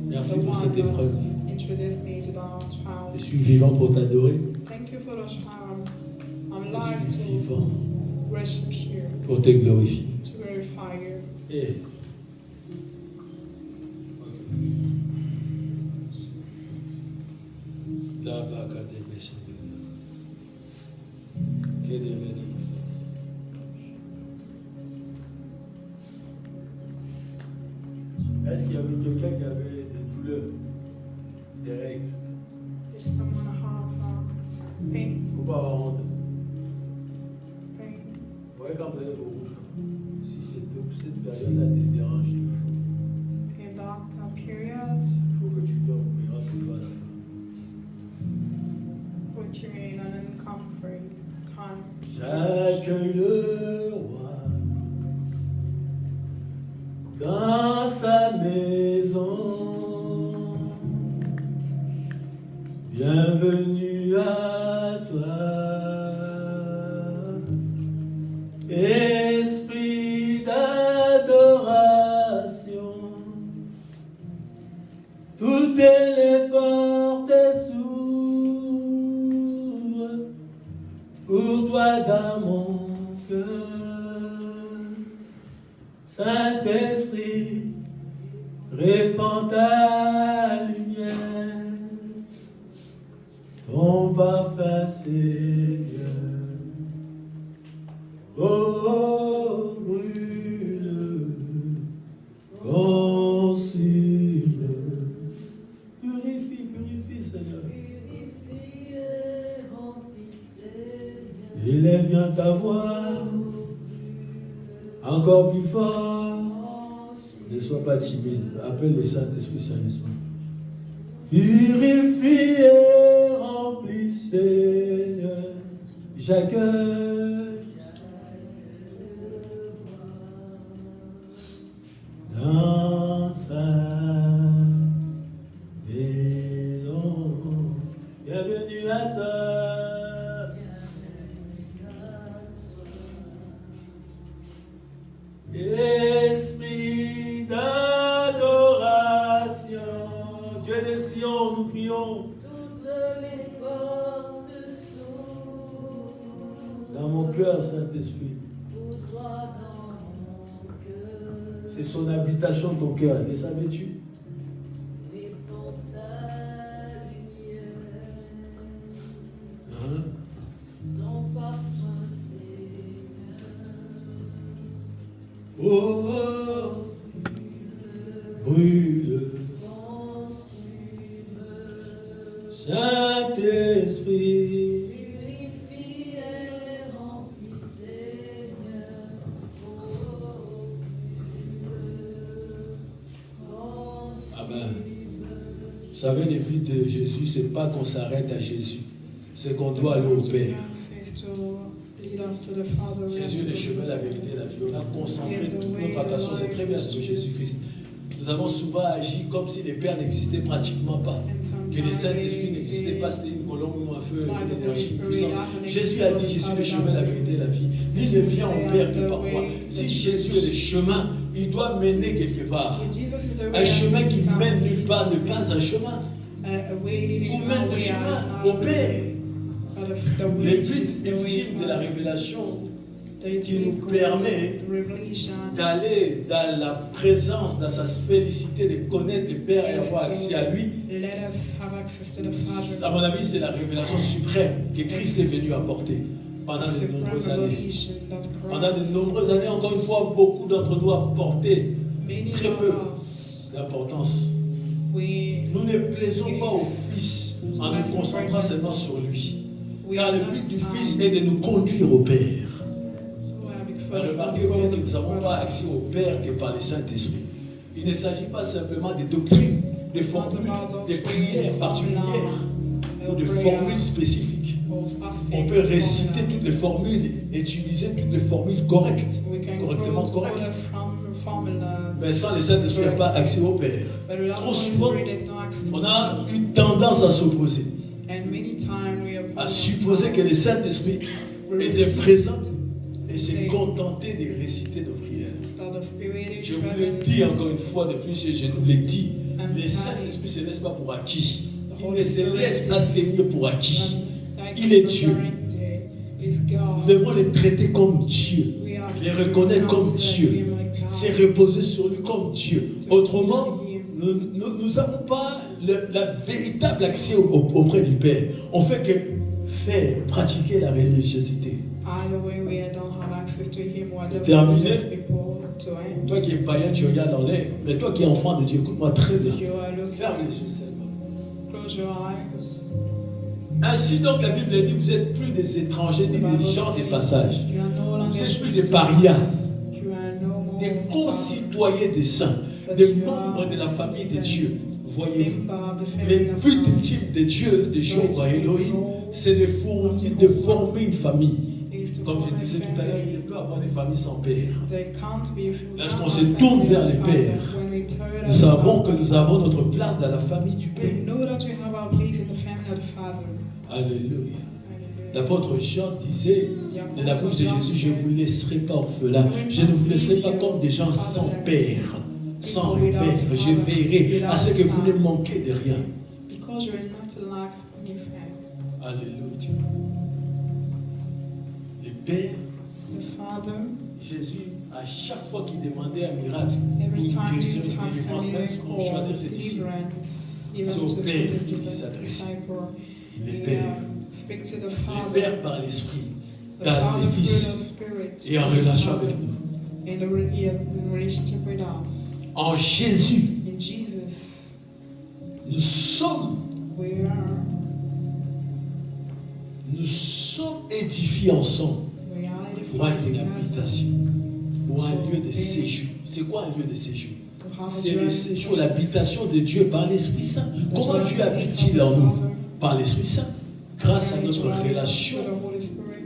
Merci pour cette épreuve. Je suis vivant pour t'adorer. Je suis vivant pour te glorifier. Et est-ce qu'il y avait quelqu'un qui avait des douleurs, des règles? Il ne faut pas avoir honte. Vous voyez quand vous êtes au rouge, si cette période-là te dérange toujours, il faut que tu dormes, mais rappelle-toi à la fin. J'accueille le roi dans sa maison. Bienvenue à toi, esprit d'adoration. Toutes les portes s'ouvrent pour toi dans mon cœur. Saint-Esprit, répands ta lumière, ton parfait Seigneur. Oh, brûle, consume, purifie, Seigneur. Élève bien ta voix, encore plus fort. Ne sois pas timide, appelle le Saint-Esprit sérieusement. Purifie et remplis, Seigneur, j'accueille dans sa maison. Bienvenue à toi. Esprit d'adoration. cœur, Saint-Esprit. C'est son habitation, ton cœur. Le savais-tu? Hein? Oh, oh, brûle, Saint-Esprit. Vous savez, le but de Jésus, ce n'est pas qu'on s'arrête à Jésus, c'est qu'on doit aller au Père. Jésus est le chemin, la vérité et la vie. On a concentré toute notre attention, c'est très bien sur Jésus-Christ. Nous avons souvent agi comme si les pères n'existaient pratiquement pas, que le Saint-Esprit n'existait pas, c'était une colombe ou un feu, une énergie, une puissance. Jésus a dit, je suis le chemin, la vérité et la vie. Nul ne vient au Père que par moi. Si Jésus est le chemin, il doit mener quelque part. Un chemin qui mène nulle part n'est pas un chemin. Ou mène le chemin au Père. Le but ultime de la révélation qui nous permet d'aller dans la présence, dans sa félicité, de connaître le Père et avoir accès à lui. À mon avis, c'est la révélation suprême que Christ est venu apporter pendant de nombreuses années. Pendant de nombreuses années, encore une fois, beaucoup d'entre nous apportaient très peu d'importance. Nous ne plaisons pas au Fils en nous concentrant seulement sur lui. Car le but du Fils est de nous conduire au Père. Remarquez bien que nous n'avons pas accès au Père que par le Saint-Esprit. Il ne s'agit pas simplement des doctrines, des formules, des prières particulières ou de formules spécifiques. On peut réciter toutes les formules et utiliser toutes les formules correctement correctes. Mais sans le Saint-Esprit, il n'y a pas accès au Père. Trop souvent, on a eu tendance à s'opposer, à supposer que le Saint-Esprit était présent et s'est contenté de réciter nos prières. Je vous le dis encore une fois de plus et je nous l'ai dit, le Saint-Esprit ne se laisse pas pour acquis. Il ne se laisse pas tenir pour acquis. Il est Dieu. Nous devons le traiter comme Dieu, le reconnaître comme Dieu, se reposer sur lui comme Dieu. Autrement, nous n'avons pas la véritable accès auprès du Père. On fait que faire, pratiquer la religiosité. Terminé. Toi qui es païen, tu regardes en l'air. Mais toi qui es enfant de Dieu, écoute-moi très bien. Ferme les yeux seulement. Ainsi donc la Bible dit, vous n'êtes plus des étrangers ni des gens des passages. Vous n'êtes plus des parias, des concitoyens des saints, des membres de la famille de Dieu. Voyez-vous, le but ultime de Dieu, de Jéhovah Elohim, c'est de former une famille. Comme je disais tout à l'heure, il ne peut avoir des familles sans père. Lorsqu'on se tourne vers les pères, nous savons que nous avons notre place dans la famille du Père. Alléluia. L'apôtre Jean disait de la bouche de Jésus, je ne vous laisserai pas orphelins, je ne vous laisserai pas comme des gens sans père, sans repère. Je veillerai à ce que vous ne manquez de rien. Alléluia. Le Père, Jésus, à chaque fois qu'il demandait un miracle, une guérison, une délivrance, même pour choisir ses disciples, c'est au Père qu'il s'adressait. Le Père par l'Esprit, dans les Fils et en relation avec nous. En Jésus, nous sommes édifiés ensemble pour être une habitation, pour un lieu de séjour. C'est quoi un lieu de séjour? C'est le séjour, l'habitation de Dieu par l'Esprit Saint. Comment Dieu habite-t-il en nous? Par l'Esprit Saint, grâce à notre relation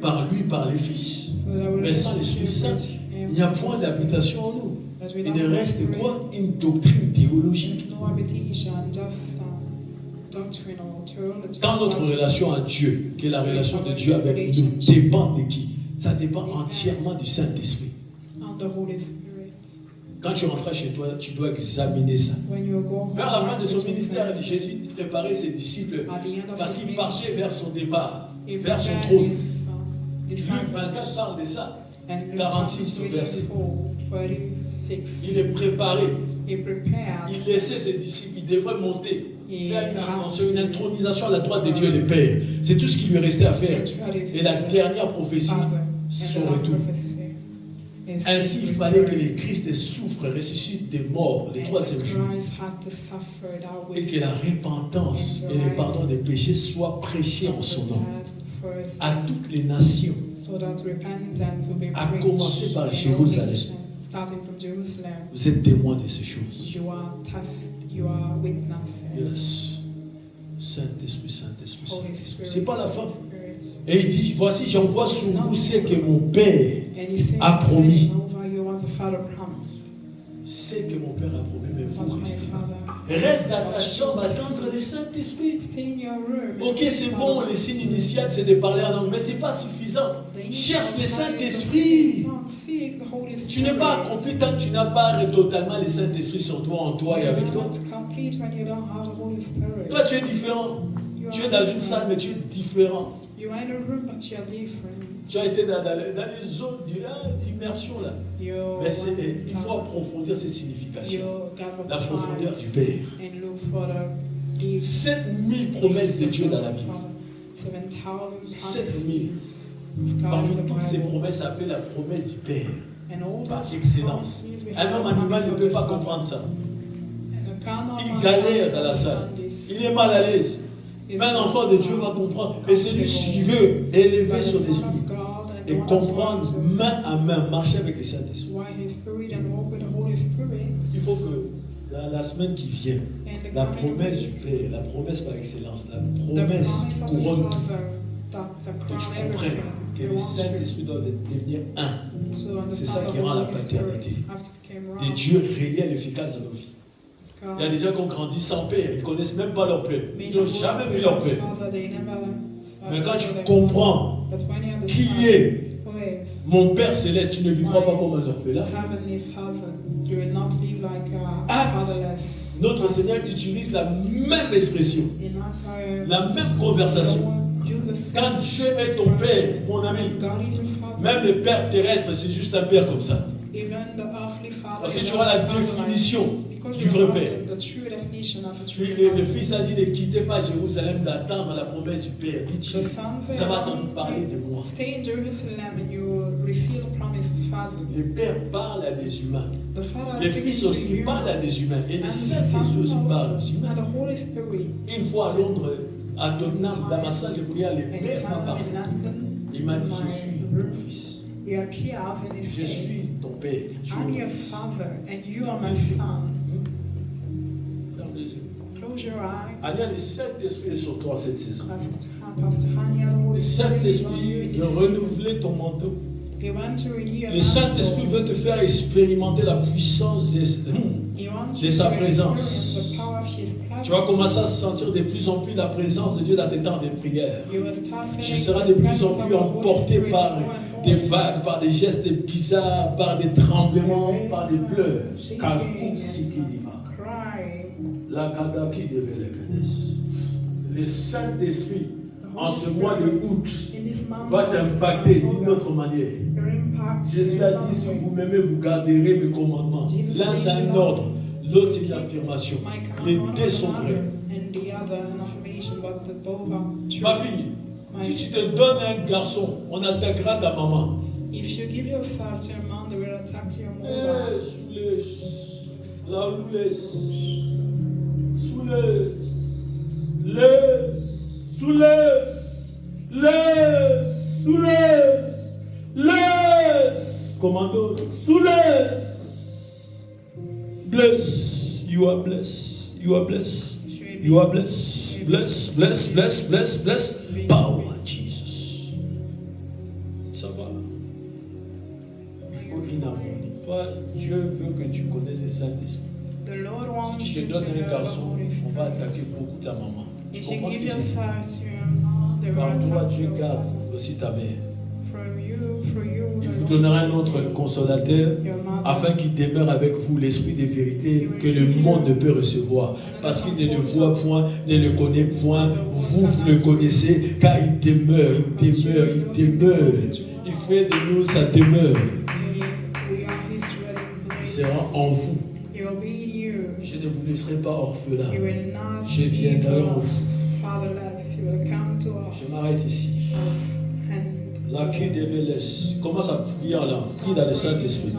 par lui, par les Fils. Mais sans l'Esprit Saint, il n'y a point d'habitation en nous. Il ne reste quoi? Une doctrine théologique. Dans notre relation à Dieu, qui est la relation de Dieu avec nous, dépend de qui? Ça dépend entièrement du Saint-Esprit. Quand tu rentras chez toi, tu dois examiner ça. Vers la fin de son ministère, Jésus préparait ses disciples parce qu'il partait vers son départ, vers son trône. Luc 24 parle de ça. 46 verset. Il est préparé. Il laissait ses disciples. Il devrait monter, faire une ascension, une intronisation à la droite de Dieu le Père. C'est tout ce qui lui restait à faire. Et la dernière prophétie, son retour. Ainsi, il fallait que le Christ souffre, ressuscite des morts le troisième jour. Et que la repentance et le pardon des péchés soient prêchés en son nom à toutes les nations, à commencer par Jérusalem. Vous êtes témoins de ces choses. Yes. Saint-Esprit, Saint-Esprit, Saint-Esprit. C'est pas la fin. Et il dit, voici, j'envoie sur vous ce que mon Père a promis. Ce que mon Père a promis, mais vous restez. Reste dans ta chambre, attendre le Saint-Esprit. Ok, c'est bon, le signe initial, c'est de parler en langue, mais ce n'est pas suffisant. Cherche le Saint-Esprit. Tu n'es pas accompli tant que tu n'as pas totalement le Saint-Esprit sur toi, en toi et avec toi. Toi, tu es différent. Tu es dans une salle, mais tu es différent. Tu as été dans les zones d'immersion là. Mais il faut approfondir cette signification. La profondeur du Père. 7000 promesses de Dieu dans la Bible. 7000. Parmi toutes ces promesses appelées la promesse du Père. Par excellence. Un homme animal ne peut pas comprendre ça. Il galère dans la salle. Il est mal à l'aise. Mais un enfant de Dieu va comprendre. Et c'est lui qui veut élever son esprit et comprendre main à main, marcher avec le Saint-Esprit. Il faut que dans la semaine qui vient, la promesse du Père, la promesse par excellence, la promesse qui couronne tout, que tu comprennes que le Saint-Esprit doit devenir un. C'est ça qui rend la paternité. Des dieux réels, efficaces dans nos vies. Il y a des gens qui ont grandi sans père, ils ne connaissent même pas leur père. Ils n'ont jamais vu leur père. Mais quand tu comprends qui est mon Père Céleste, tu ne vivras pas comme un orphelin. Notre Seigneur utilise la même expression, la même conversation. Quand Dieu est ton Père, mon ami, même le Père terrestre, c'est juste un Père comme ça. Parce que tu auras la définition du vrai Père. Le Fils a dit ne quittez pas Jérusalem, d'attendre la promesse du Père. Dit, vous avez entendu parler de moi. Le Père parle à des humains. Le Fils aussi parle à des humains. Et le Saint-Esprit aussi parle aux humains. Une fois à Londres, à Tottenham, dans ma salle de prière, le Père m'a parlé. Il m'a dit, je suis ton Fils. Je suis ton Père. I'm your father and you are my son. Ferme les yeux. Close your eyes. Ania, le Saint-Esprit est sur toi cette saison. Pastor Hania, Le Saint-Esprit veut renouveler ton manteau. Le Saint-Esprit veut te faire expérimenter la puissance de sa présence. Tu vas commencer à sentir de plus en plus la présence de Dieu dans tes temps de prière. Tu seras de plus en plus emporté par des vagues, par des gestes bizarres, par des tremblements, par des pleurs. Le Saint-Esprit, en ce mois de août, va t'impacter d'une autre manière. Jésus a dit, si vous m'aimez, vous garderez mes commandements. L'un, c'est un ordre. L'autre, c'est une affirmation. Les deux sont vrais. Ma fille, si tu te donnes un garçon, on attaquera ta maman. If you give yourself to your mom, they will attack to your mother. Commando, bless, you are blessed, you are blessed, you are blessed, bless, bless, bless, bless, bless, power, Jesus. Ça va. Il faut une harmonie. Toi, Dieu veut que tu connaisses le Saint-Esprit. Si tu te donnes un garçon, on va attaquer beaucoup ta maman. Tu comprends ce que je dis? Par toi, Dieu garde aussi ta mère. Il vous donnera un autre consolateur afin qu'il demeure avec vous l'esprit de vérité que le monde ne peut recevoir. Parce qu'il ne le voit point, ne le connaît point. Vous le connaissez, car il demeure, il demeure, il demeure. Il fait de nous sa demeure. Il sera en vous. Je ne vous laisserai pas orphelin. Je viendrai en vous. Je m'arrête ici. La clé de Vélez. Commence à prier là. Prie dans le Saint-Esprit.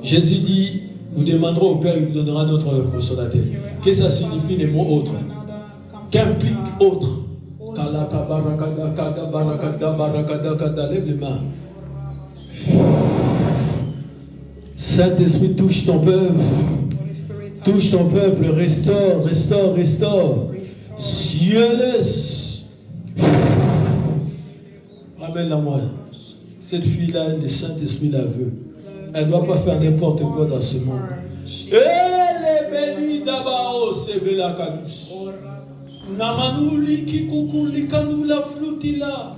Jésus dit, vous demanderez au Père, il vous donnera notre consolateur. Qu'est-ce que ça signifie les mots autres? Qu'implique autre? Lève les mains. Saint-Esprit, touche ton peuple. Touche ton peuple. Restaure, restaure, restaure. Cielesse. Ramène-la moi. Cette fille-là, le Saint-Esprit la veut. Elle ne doit pas faire n'importe quoi dans ce monde. Elle est bénie d'abord, c'est la cadus. Namanouli qui koukouli kanou la floutila.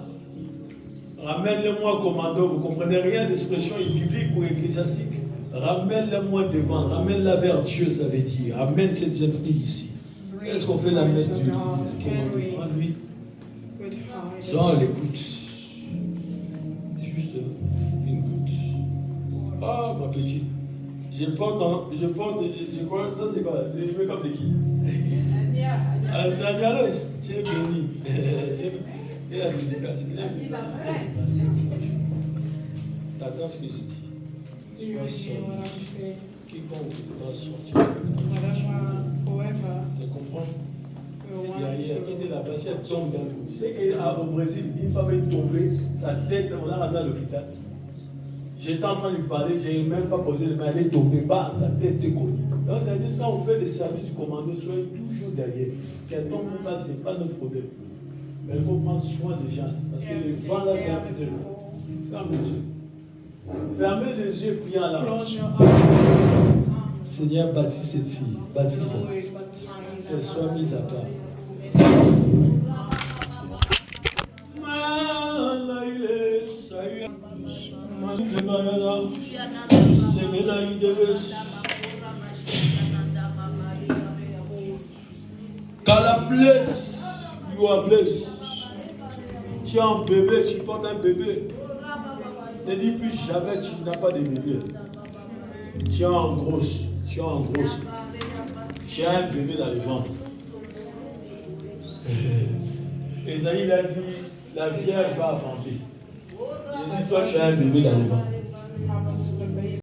Ramène-le-moi, commando. Vous ne comprenez rien d'expression biblique ou ecclésiastique. Ramène-le-moi devant. Ramène-la vers Dieu, ça veut dire. Ramène cette jeune fille ici. Est-ce qu'on peut la mettre du commandement, lui? Ça, on l'écoute. Juste une goutte. Ah, ma petite. Je porte, je crois, ça c'est quoi? C'est le make-up de qui? Ah, c'est Agnalos. Tu es béni. Et la dédicace. T'attends ce que je dis. Sois sorti. Quiconque doit sortir. Tu comprends? Derrière, quitter la place, elle tombe dans tout. Tu sais qu'au Brésil, une femme est tombée, sa tête, on l'a ramenée à l'hôpital. J'étais en train de lui parler, je n'ai même pas posé le main, elle est tombée, bam, sa tête s'est cognée. Donc, ça veut dire quand on fait des services du commando, soyez toujours derrière. Qu'elle tombe ou pas, ce n'est pas notre problème. Mais il faut prendre soin des gens. Parce que le vent là, c'est un peu de l'eau. Fermez les yeux. Fermez les yeux, priez à la Seigneur, bâtis cette fille. Bâtis-la. Qu'elle soit mise à part. God bless, you are blessed. Tu as un bébé, tu portes un bébé. Ne dis plus jamais tu n'as pas de bébé. Tu as un gros, tu as un gros. Tu as un bébé dans le ventre. Esaïe a dit, la Vierge va avancer. Je dis, toi tu as un bébé dans le ventre.